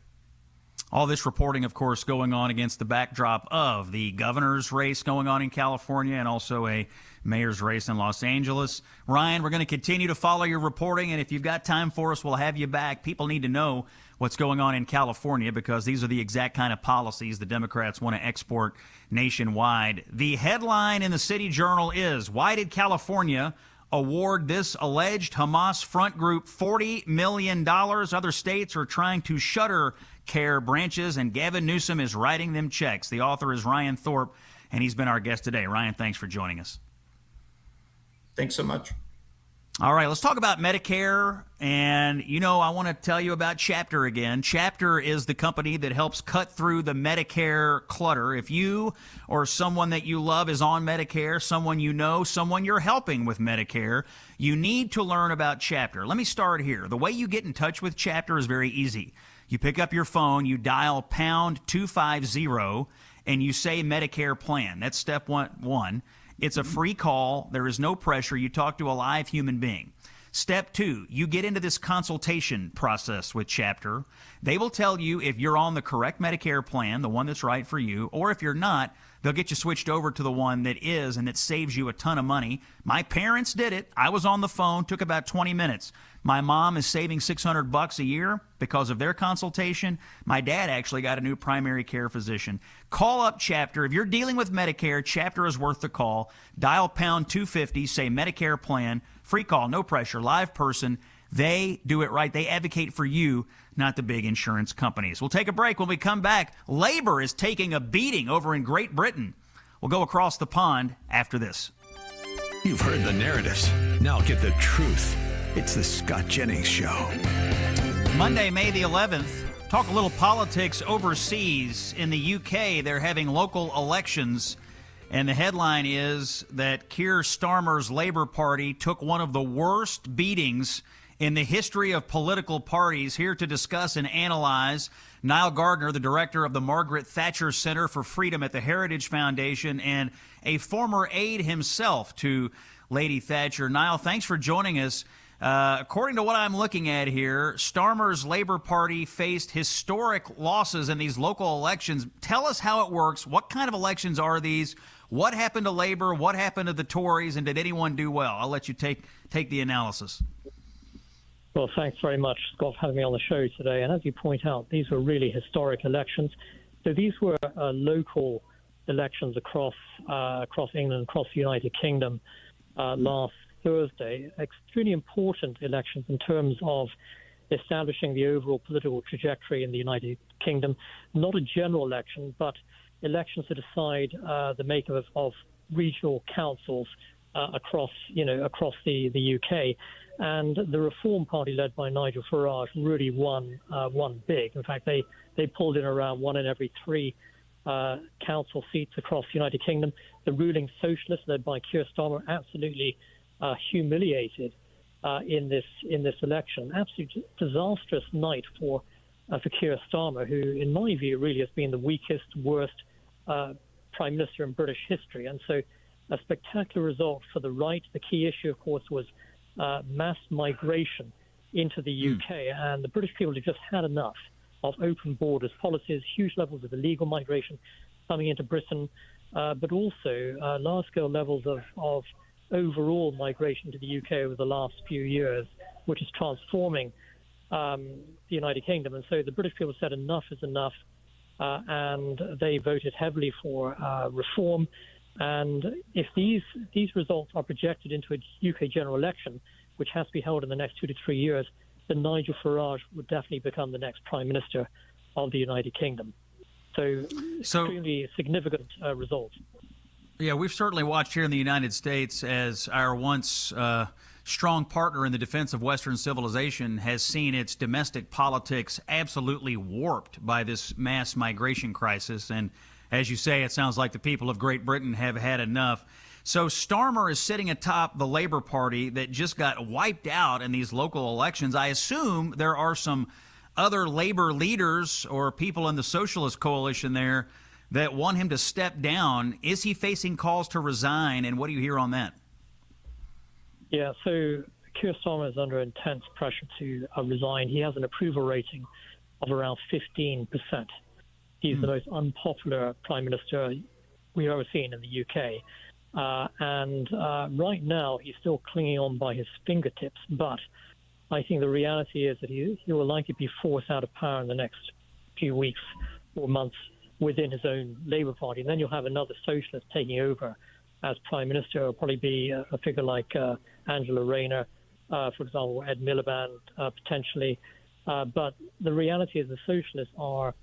All this reporting, of course, going on against the backdrop of the governor's race going on in California and also a mayor's race in Los Angeles. Ryan, we're going to continue to follow your reporting, and if you've got time for us, we'll have you back. People need to know what's going on in California because these are the exact kind of policies the Democrats want to export nationwide. The headline in the City Journal is, why did California award this alleged Hamas front group $40 million? Other states are trying to shutter care branches, and Gavin Newsom is writing them checks. The author is Ryan Thorpe, and he's been our guest today. Ryan, thanks for joining us. Thanks so much. All right, let's talk about Medicare. And, I want to tell you about Chapter again. Chapter is the company that helps cut through the Medicare clutter. If you or someone that you love is on Medicare, someone you know, someone you're helping with Medicare, you need to learn about Chapter. Let me start here. The way you get in touch with Chapter is very easy. You pick up your phone, you dial pound 250, and you say Medicare plan. That's step one. It's a free call. There is no pressure. You talk to a live human being. Step 2, you get into this consultation process with Chapter. They will tell you if you're on the correct Medicare plan, the one that's right for you, or if you're not, they'll get you switched over to the one that is and that saves you a ton of money. My parents did it. I was on the phone, took about 20 minutes. My mom is saving $600 a year because of their consultation. My dad actually got a new primary care physician. Call up Chapter. If you're dealing with Medicare, Chapter is worth the call. Dial pound 250, say Medicare plan. Free call, no pressure, live person. They do it right. They advocate for you, not the big insurance companies. We'll take a break. When we come back, labor is taking a beating over in Great Britain. We'll go across the pond after this. You've heard the narratives. Now get the truth. It's the Scott Jennings Show. Monday, May the 11th. Talk a little politics overseas. In the UK, they're having local elections. And the headline is that Keir Starmer's Labour Party took one of the worst beatings in the history of political parties. Here to discuss and analyze, Niall Gardner, the director of the Margaret Thatcher Center for Freedom at the Heritage Foundation and a former aide himself to Lady Thatcher. Niall, thanks for joining us. According to what I'm looking at here, Starmer's Labour Party faced historic losses in these local elections. Tell us how it works. What kind of elections are these? What happened to Labour? What happened to the Tories? And did anyone do well? I'll let you take the analysis. Well, thanks very much, Scott, for having me on the show today. And as you point out, these were really historic elections. So these were local elections across England, across the United Kingdom last Thursday. Extremely important elections in terms of establishing the overall political trajectory in the United Kingdom. Not a general election, but elections to decide the makeup of regional councils across the UK. And the Reform Party, led by Nigel Farage, really won big. In fact, they pulled in around 1 in every 3 council seats across the United Kingdom. The ruling Socialists, led by Keir Starmer, absolutely humiliated in this election. Absolutely disastrous night for for Keir Starmer, who, in my view, really has been the weakest, worst prime minister in British history. And so a spectacular result for the right. The key issue, of course, was mass migration into the UK. And the British people have just had enough of open borders policies, huge levels of illegal migration coming into Britain, but also large-scale levels of overall migration to the UK over the last few years, which is transforming the United Kingdom. And so the British people said enough is enough, and they voted heavily for reform. And if these results are projected into a UK general election, which has to be held in the next 2 to 3 years, then Nigel Farage would definitely become the next Prime Minister of the United Kingdom. So extremely significant results. Yeah, we've certainly watched here in the United States as our once strong partner in the defense of Western civilization has seen its domestic politics absolutely warped by this mass migration crisis. And as you say, it sounds like the people of Great Britain have had enough. So Starmer is sitting atop the Labour Party that just got wiped out in these local elections. I assume there are some other Labour leaders or people in the Socialist coalition there that want him to step down. Is he facing calls to resign, and what do you hear on that? Yeah, so Keir Starmer is under intense pressure to resign. He has an approval rating of around 15%. He's the most unpopular prime minister we've ever seen in the UK. And right now, he's still clinging on by his fingertips. But I think the reality is that he will likely be forced out of power in the next few weeks or months within his own Labour Party. And then you'll have another socialist taking over as prime minister. It'll probably be a figure like Angela Rayner, for example, Ed Miliband, potentially. But the reality is the socialists are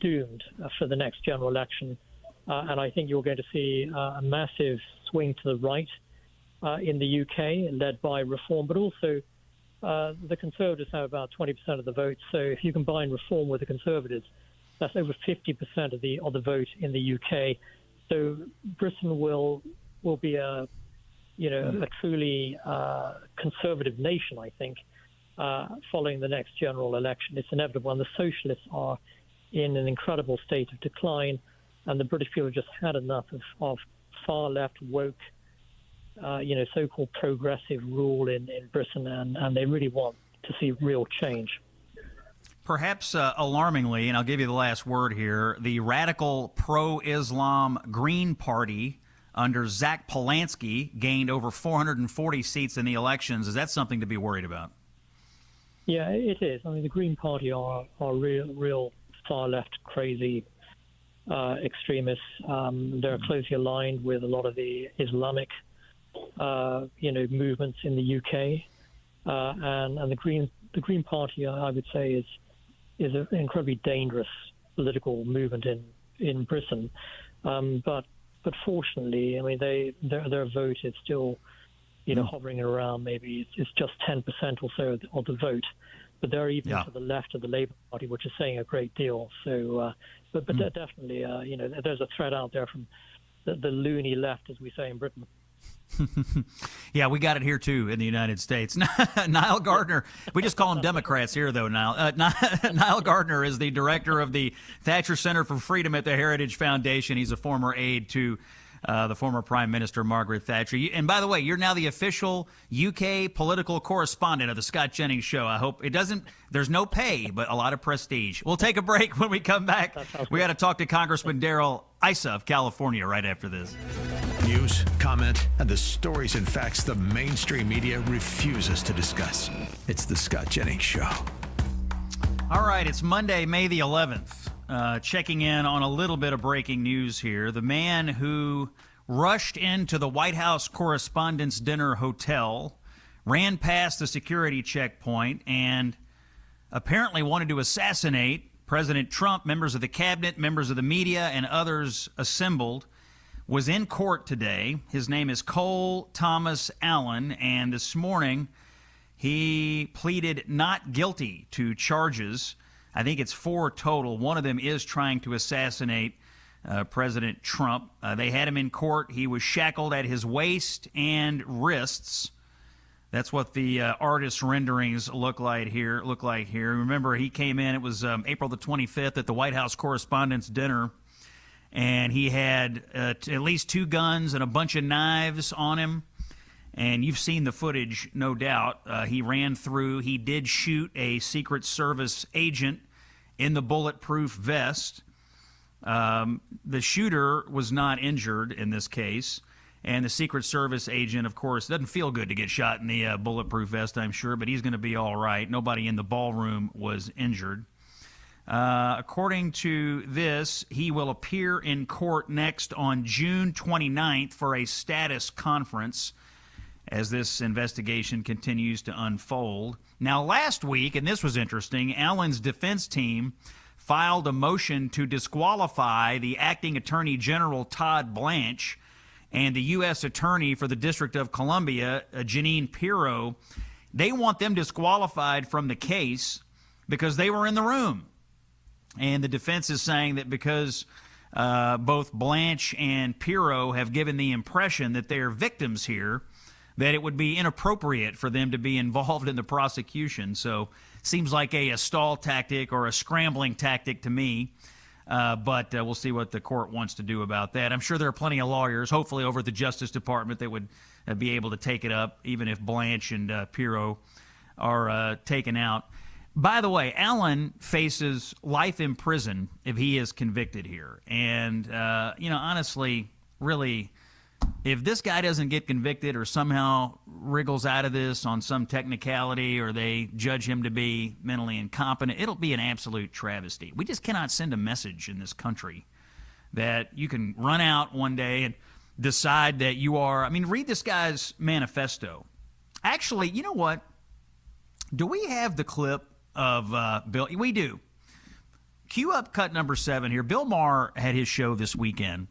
doomed for the next general election. And I think you're going to see a massive swing to the right in the UK, led by Reform, but also the Conservatives have about 20% of the vote. So if you combine Reform with the Conservatives, that's over 50% of the vote in the UK. So Britain will be a truly conservative nation, I think, following the next general election. It's inevitable, and the socialists are in an incredible state of decline. And the British people have just had enough of far left, woke, so-called progressive rule in Britain, and they really want to see real change. Perhaps alarmingly, and I'll give you the last word here, the radical pro-Islam Green Party under Zach Polanski gained over 440 seats in the elections. Is that something to be worried about? Yeah, it is. I mean, the Green Party are real far-left, crazy extremists. They're closely aligned with a lot of the Islamic, movements in the UK, and the Green Party, I would say, is an incredibly dangerous political movement in Britain. But fortunately, I mean, their vote is still, hovering around maybe it's just 10% or so of the vote. But they're even to the left of the Labour Party, which is saying a great deal. So, but definitely, there's a threat out there from the loony left, as we say in Britain. Yeah, we got it here, too, in the United States. Niall Gardner, we just call them Democrats here, though, Niall. Niall Gardner is the director of the Thatcher Center for Freedom at the Heritage Foundation. He's a former aide to the former Prime Minister Margaret Thatcher. And by the way, you're now the official UK political correspondent of the Scott Jennings Show. I hope it doesn't, there's no pay, but a lot of prestige. We'll take a break. When we come back, we got to talk to Congressman Darrell Issa of California right after this. News, comment, and the stories and facts the mainstream media refuses to discuss. It's the Scott Jennings Show. All right, it's Monday, May the 11th. Checking in on a little bit of breaking news here. The man who rushed into the White House Correspondents' Dinner Hotel, ran past the security checkpoint, and apparently wanted to assassinate President Trump, members of the cabinet, members of the media, and others assembled, was in court today. His name is Cole Thomas Allen, and this morning he pleaded not guilty to charges. I think it's 4 total. One of them is trying to assassinate President Trump. They had him in court. He was shackled at his waist and wrists. That's what the artist renderings look like here. Remember, he came in. It was April the 25th at the White House Correspondents' Dinner, and he had at least 2 guns and a bunch of knives on him. And you've seen the footage, no doubt. He ran through. He did shoot a Secret Service agent in the bulletproof vest. The shooter was not injured in this case. And the Secret Service agent, of course, doesn't feel good to get shot in the bulletproof vest, I'm sure, but he's going to be all right. Nobody in the ballroom was injured. According to this, he will appear in court next on June 29th for a status conference as this investigation continues to unfold. Now, last week, and this was interesting, Allen's defense team filed a motion to disqualify the acting Attorney General Todd Blanche and the U.S. Attorney for the District of Columbia, Jeanine Pirro. They want them disqualified from the case because they were in the room. And the defense is saying that because both Blanche and Pirro have given the impression that they are victims here, that it would be inappropriate for them to be involved in the prosecution. So seems like a stall tactic or a scrambling tactic to me. But we'll see what the court wants to do about that. I'm sure there are plenty of lawyers, hopefully over at the Justice Department, that would be able to take it up, even if Blanche and Pirro are taken out. By the way, Allen faces life in prison if he is convicted here. And, honestly, really, if this guy doesn't get convicted or somehow wriggles out of this on some technicality or they judge him to be mentally incompetent, it'll be an absolute travesty. We just cannot send a message in this country that you can run out one day and decide that you are. I mean, read this guy's manifesto. Actually, you know what? Do we have the clip of Bill? We do. Cue up cut number 7 here. Bill Maher had his show this weekend.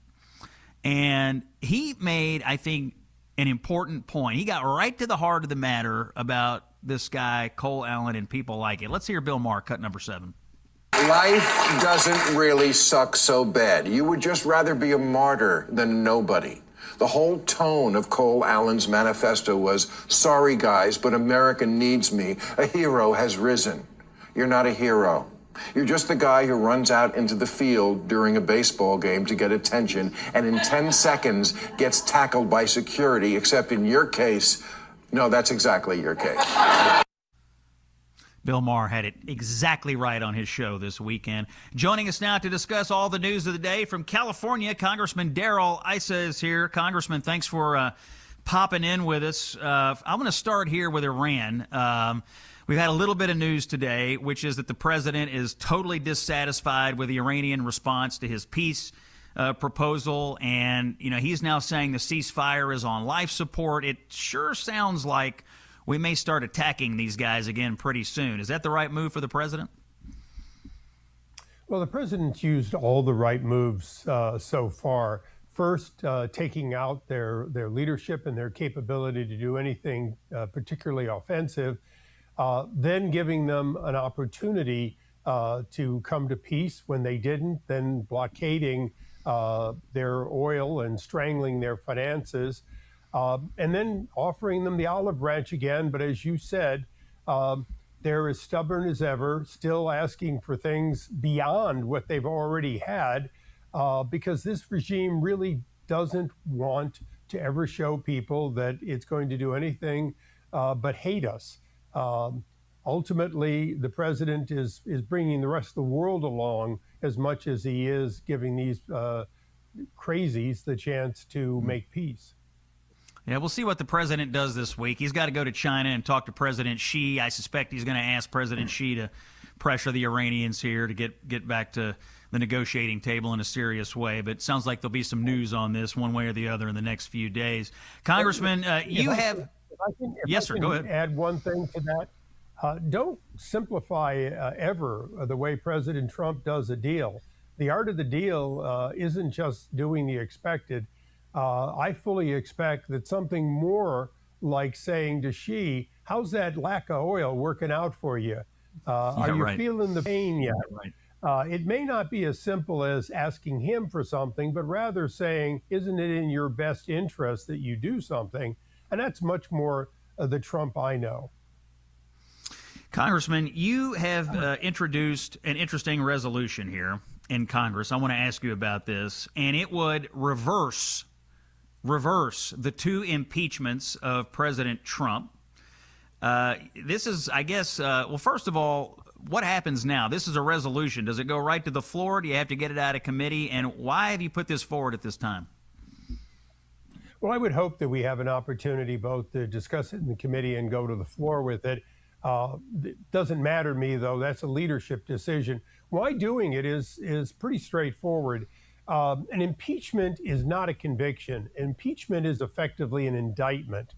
And he made, I think, an important point. He got right to the heart of the matter about this guy, Cole Allen, and people like it. Let's hear Bill Maher, cut number 7. Life doesn't really suck so bad. You would just rather be a martyr than nobody. The whole tone of Cole Allen's manifesto was, sorry guys, but America needs me. A hero has risen. You're not a hero. You're just the guy who runs out into the field during a baseball game to get attention and in 10 seconds gets tackled by security, except in your case, no, that's exactly your case. Bill Maher had it exactly right on his show this weekend. Joining us now to discuss all the news of the day from California, Congressman Darrell Issa is here. Congressman, thanks for popping in with us. I'm going to start here with Iran. We've had a little bit of news today, which is that the president is totally dissatisfied with the Iranian response to his peace proposal. And, he's now saying the ceasefire is on life support. It sure sounds like we may start attacking these guys again pretty soon. Is that the right move for the president? Well, the president's used all the right moves so far. First, taking out their leadership and their capability to do anything particularly offensive. Then giving them an opportunity to come to peace when they didn't, then blockading their oil and strangling their finances, and then offering them the olive branch again. But as you said, they're as stubborn as ever, still asking for things beyond what they've already had, because this regime really doesn't want to ever show people that it's going to do anything but hate us. Ultimately, the president is bringing the rest of the world along as much as he is giving these crazies the chance to make peace. Yeah, we'll see what the president does this week. He's got to go to China and talk to President Xi. I suspect he's going to ask President Xi to pressure the Iranians here to get back to the negotiating table in a serious way. But it sounds like there'll be some news on this one way or the other in the next few days. Congressman, you have... Yes, sir, go ahead. Add one thing to that. Don't simplify ever the way President Trump does a deal. The art of the deal isn't just doing the expected. I fully expect that something more like saying to Xi, how's that lack of oil working out for you? Are you feeling the pain yet? It may not be as simple as asking him for something, but rather saying, isn't it in your best interest that you do something? And that's much more the Trump I know. Congressman, you have introduced an interesting resolution here in Congress. I want to ask you about this, and it would reverse the two impeachments of President Trump. This is, I guess, well, first of all, what happens now? This is a resolution. Does it go right to the floor? Do you have to get it out of committee? And why have you put this forward at this time? Well, I would hope that we have an opportunity both to discuss it in the committee and go to the floor with it. It doesn't matter to me, though. That's a leadership decision. Why doing it is pretty straightforward. An impeachment is not a conviction. Impeachment is effectively an indictment.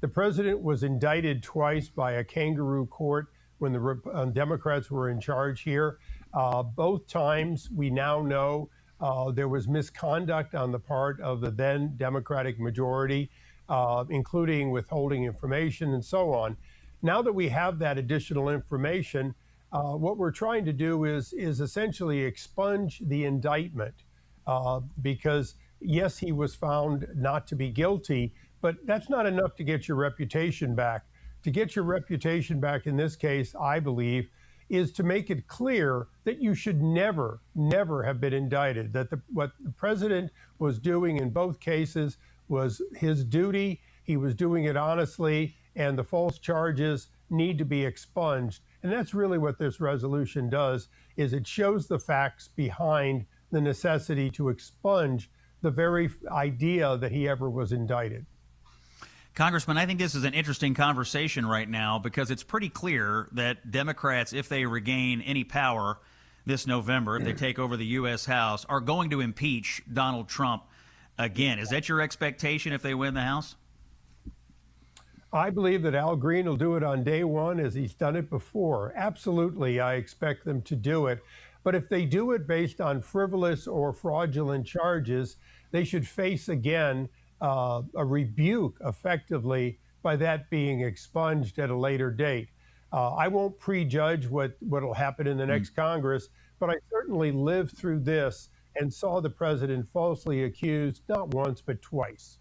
The president was indicted twice by a kangaroo court when the Democrats were in charge here. Both times, we now know there was misconduct on the part of the then Democratic majority, including withholding information and so on. Now that we have that additional information, what we're trying to do is essentially expunge the indictment because, yes, he was found not to be guilty, but that's not enough to get your reputation back. To get your reputation back in this case, I believe, is to make it clear that you should never have been indicted, that what the president was doing in both cases was his duty. He was doing it honestly, and the false charges need to be expunged. And that's really what this resolution does, is it shows the facts behind the necessity to expunge the very idea that he ever was indicted. Congressman, I think this is an interesting conversation right now because it's pretty clear that Democrats, if they regain any power this November, if they take over the U.S. House, are going to impeach Donald Trump again. Is that your expectation if they win the House? I believe that Al Green will do it on day one as he's done it before. Absolutely, I expect them to do it. But if they do it based on frivolous or fraudulent charges, they should face again a rebuke effectively by that being expunged at a later date. I won't prejudge what will happen in the next Congress, but I certainly lived through this and saw the president falsely accused not once but twice.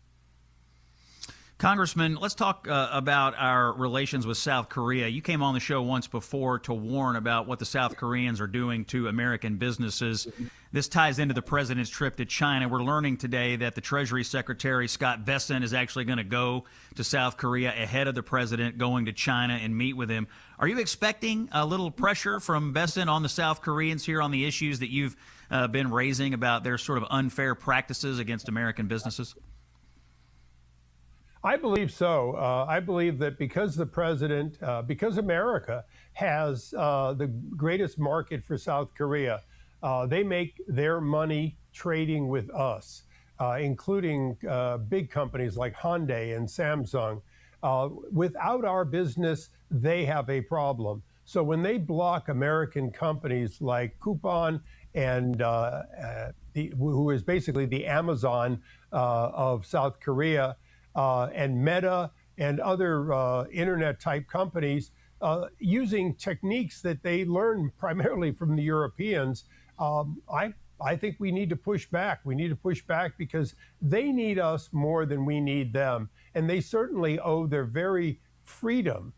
Congressman, let's talk about our relations with South Korea. You came on the show once before to warn about what the South Koreans are doing to American businesses. This ties into the president's trip to China. We're learning today that the Treasury Secretary, Scott Bessent, is actually going to go to South Korea ahead of the president going to China and meet with him. Are you expecting a little pressure from Bessent on the South Koreans here on the issues that you've been raising about their sort of unfair practices against American businesses? I believe so. I believe that because the president, because America has the greatest market for South Korea, they make their money trading with us, including big companies like Hyundai and Samsung. Without our business, they have a problem. So when they block American companies like Coupon and who is basically the Amazon of South Korea, and Meta and other internet-type companies using techniques that they learn primarily from the Europeans, I think we need to push back. We need to push back because they need us more than we need them. And they certainly owe their very freedom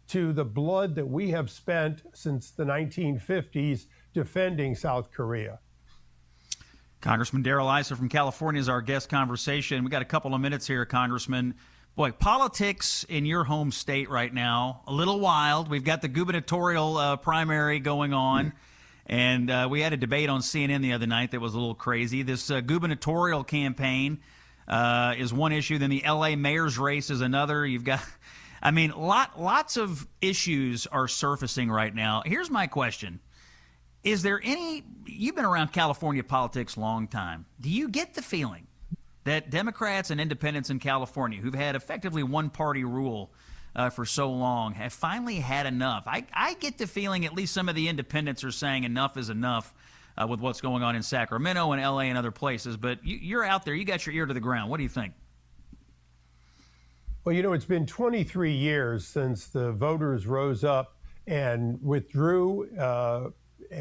to the blood that we have spent since the 1950s defending South Korea. Congressman Darrell Issa from California is our guest conversation. We got a couple of minutes here, Congressman. Boy, politics in your home state right now, a little wild. We've got the gubernatorial primary going on, and we had a debate on CNN the other night that was a little crazy. This gubernatorial campaign is one issue. Then the L.A. mayor's race is another. You've got, I mean, lots of issues are surfacing right now. Here's my question. Is there any, you've been around California politics a long time. Do you get the feeling that Democrats and independents in California, who've had effectively one-party rule for so long, have finally had enough? I get the feeling at least some of the independents are saying enough is enough with what's going on in Sacramento and L.A. and other places. But you're out there. You got your ear to the ground. What do you think? Well, you know, it's been 23 years since the voters rose up and withdrew,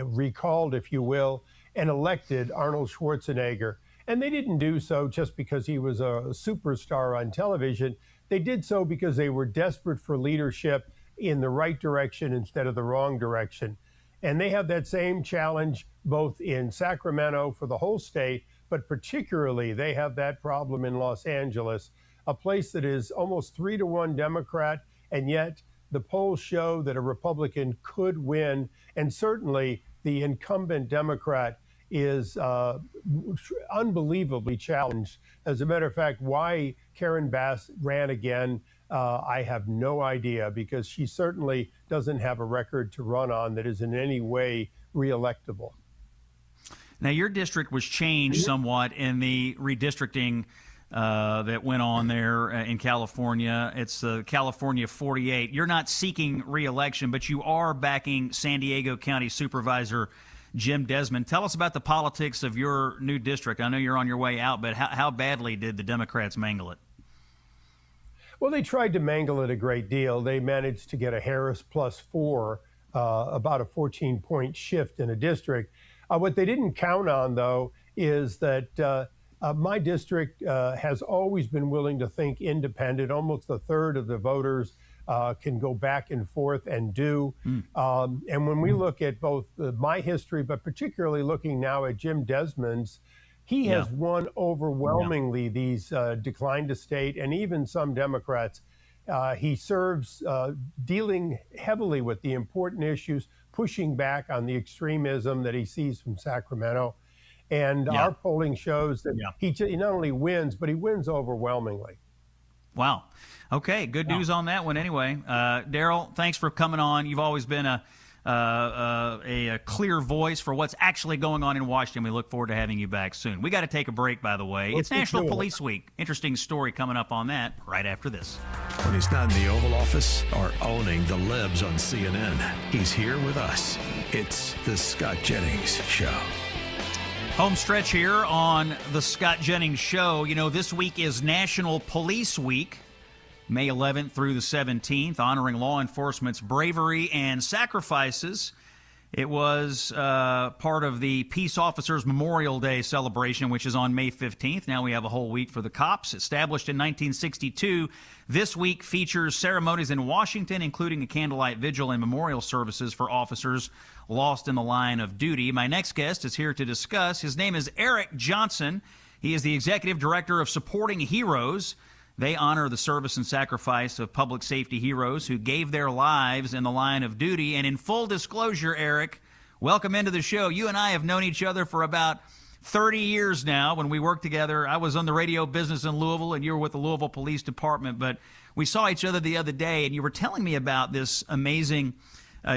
recalled, if you will, and elected Arnold Schwarzenegger. And they didn't do so just because he was a superstar on television. they did so because they were desperate for leadership in the right direction instead of the wrong direction. And they have that same challenge both in Sacramento for the whole state, but particularly they have that problem in Los Angeles, a place that is almost 3-to-1 Democrat, and yet the polls show that a Republican could win. And certainly the incumbent Democrat is unbelievably challenged. As a matter of fact, why Karen Bass ran again, I have no idea, because she certainly doesn't have a record to run on that is in any way reelectable. Now, your district was changed somewhat in the redistricting that went on there in California. It's the California 48. You're not seeking re-election, but you are backing San Diego County Supervisor Jim Desmond. Tell us about the politics of your new district. I know you're on your way out, but how badly did the Democrats mangle it? Well, they tried to mangle it a great deal. They managed to get a Harris +4, about a 14-point shift in a district. What they didn't count on, though, is that my district has always been willing to think independent. Almost a third of the voters can go back and forth and do. And when we look at both my history, but particularly looking now at Jim Desmond's, he has won overwhelmingly these decline to state and even some Democrats. He serves dealing heavily with the important issues, pushing back on the extremism that he sees from Sacramento. And our polling shows that he not only wins, but he wins overwhelmingly. Wow. Okay, good news on that one anyway. Daryl, thanks for coming on. You've always been a clear voice for what's actually going on in Washington. We look forward to having you back soon. We got to take a break, by the way. It's National Police Week. Interesting story coming up on that right after this. When he's not in the Oval Office or owning the libs on CNN, he's here with us. It's the Scott Jennings Show. Home stretch here on the Scott Jennings Show. You know, this week is National Police Week, May 11th through the 17th, honoring law enforcement's bravery and sacrifices. It was part of the Peace Officers Memorial Day celebration, which is on May 15th. Now we have a whole week for the cops. Established in 1962, this week features ceremonies in Washington, including a candlelight vigil and memorial services for officers lost in the line of duty. My next guest is here to discuss. His name is Eric Johnson. He is the Executive Director of Supporting Heroes. They honor the service and sacrifice of public safety heroes who gave their lives in the line of duty. And in full disclosure, Eric, welcome into the show. You and I have known each other for about 30 years now. When we worked together, I was on the radio business in Louisville, and you were with the Louisville Police Department. But we saw each other the other day, and you were telling me about this amazing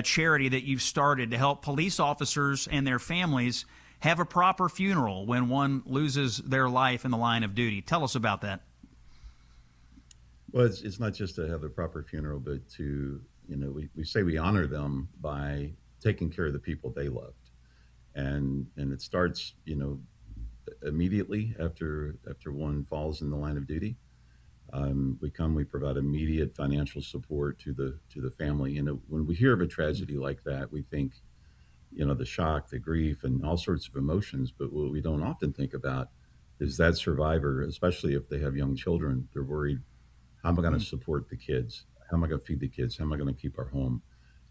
charity that you've started to help police officers and their families have a proper funeral when one loses their life in the line of duty. Tell us about that. Well, it's not just to have the proper funeral, but to, we say we honor them by taking care of the people they loved. And it starts, immediately after one falls in the line of duty. We provide immediate financial support to the family. When we hear of a tragedy like that, we think, the shock, the grief, and all sorts of emotions. But what we don't often think about is that survivor, especially if they have young children, they're worried, how am I going to support the kids? How am I going to feed the kids? How am I going to keep our home?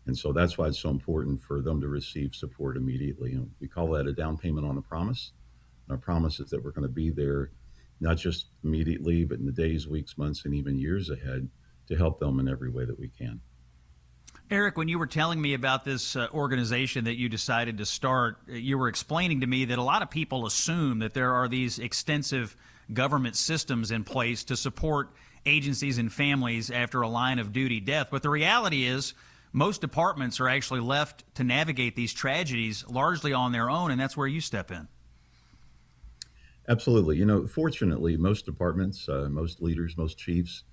And so that's why it's so important for them to receive support immediately. We call that a down payment on a promise. And our promise is that we're going to be there, not just immediately, but in the days, weeks, months, and even years ahead to help them in every way that we can. Eric, when you were telling me about this organization that you decided to start, you were explaining to me that a lot of people assume that there are these extensive government systems in place to support agencies and families after a line of duty death. But the reality is most departments are actually left to navigate these tragedies largely on their own, and that's where you step in. Absolutely. Fortunately, most departments, most leaders, most chiefs,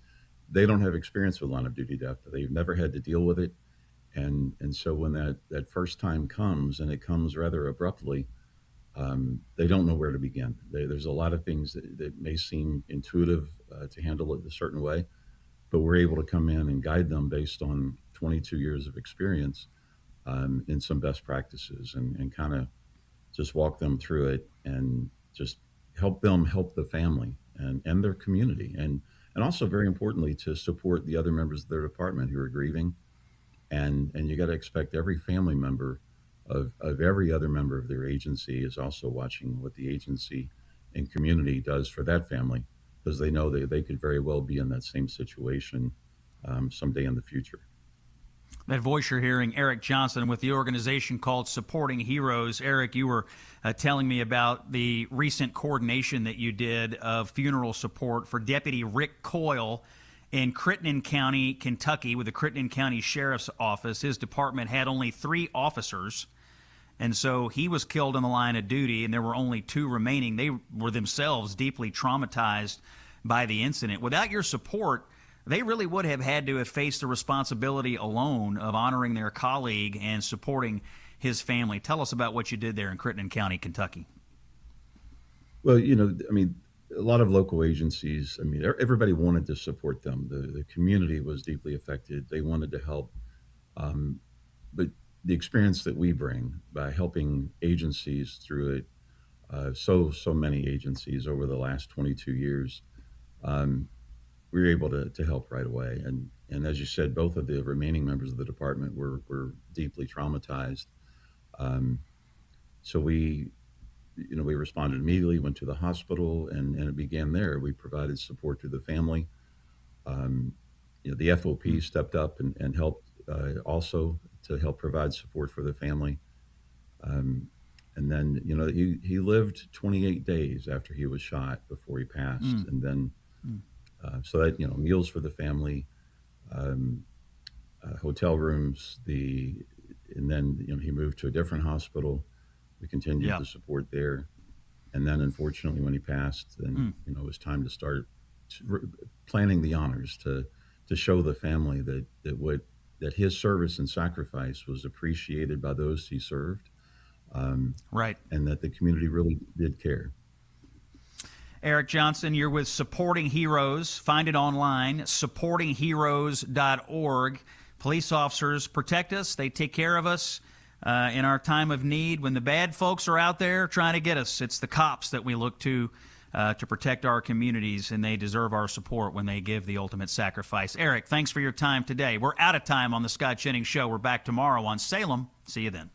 they don't have experience with line of duty death. They've never had to deal with it. And so when that first time comes, and it comes rather abruptly, they don't know where to begin. There's a lot of things that may seem intuitive to handle it a certain way, but we're able to come in and guide them based on 22 years of experience in some best practices and kind of just walk them through it and just help them help the family and their community. And and also very importantly to support the other members of their department who are grieving. And you got to expect every family member of every other member of their agency is also watching what the agency and community does for that family, because they know they could very well be in that same situation someday in the future. That voice you're hearing, Eric Johnson, with the organization called Supporting Heroes. Eric, you were telling me about the recent coordination that you did of funeral support for Deputy Rick Coyle in Crittenden County, Kentucky, with the Crittenden County Sheriff's Office. His department had only 3 officers, and so he was killed in the line of duty, and there were only 2 remaining. They were themselves deeply traumatized by the incident. Without your support, they really would have had to have faced the responsibility alone of honoring their colleague and supporting his family. Tell us about what you did there in Crittenden County, Kentucky. Well, I mean, a lot of local agencies, I mean, everybody wanted to support them. The community was deeply affected. They wanted to help. But the experience that we bring by helping agencies through it, so many agencies over the last 22 years, we were able to help right away. And as you said, both of the remaining members of the department were deeply traumatized. So we responded immediately, went to the hospital, and it began there. We provided support to the family. The FOP stepped up and helped also to help provide support for the family. And then, he lived 28 days after he was shot before he passed. And then, so that, meals for the family, hotel rooms, and then, he moved to a different hospital. We continued to support there. And then, unfortunately, when he passed, then, it was time to start planning the honors to show the family that his service and sacrifice was appreciated by those he served. Right. And that the community really did care. Eric Johnson, you're with Supporting Heroes. Find it online, supportingheroes.org. Police officers protect us. They take care of us in our time of need. When the bad folks are out there trying to get us, it's the cops that we look to protect our communities, and they deserve our support when they give the ultimate sacrifice. Eric, thanks for your time today. We're out of time on the Scott Jennings Show. We're back tomorrow on Salem. See you then.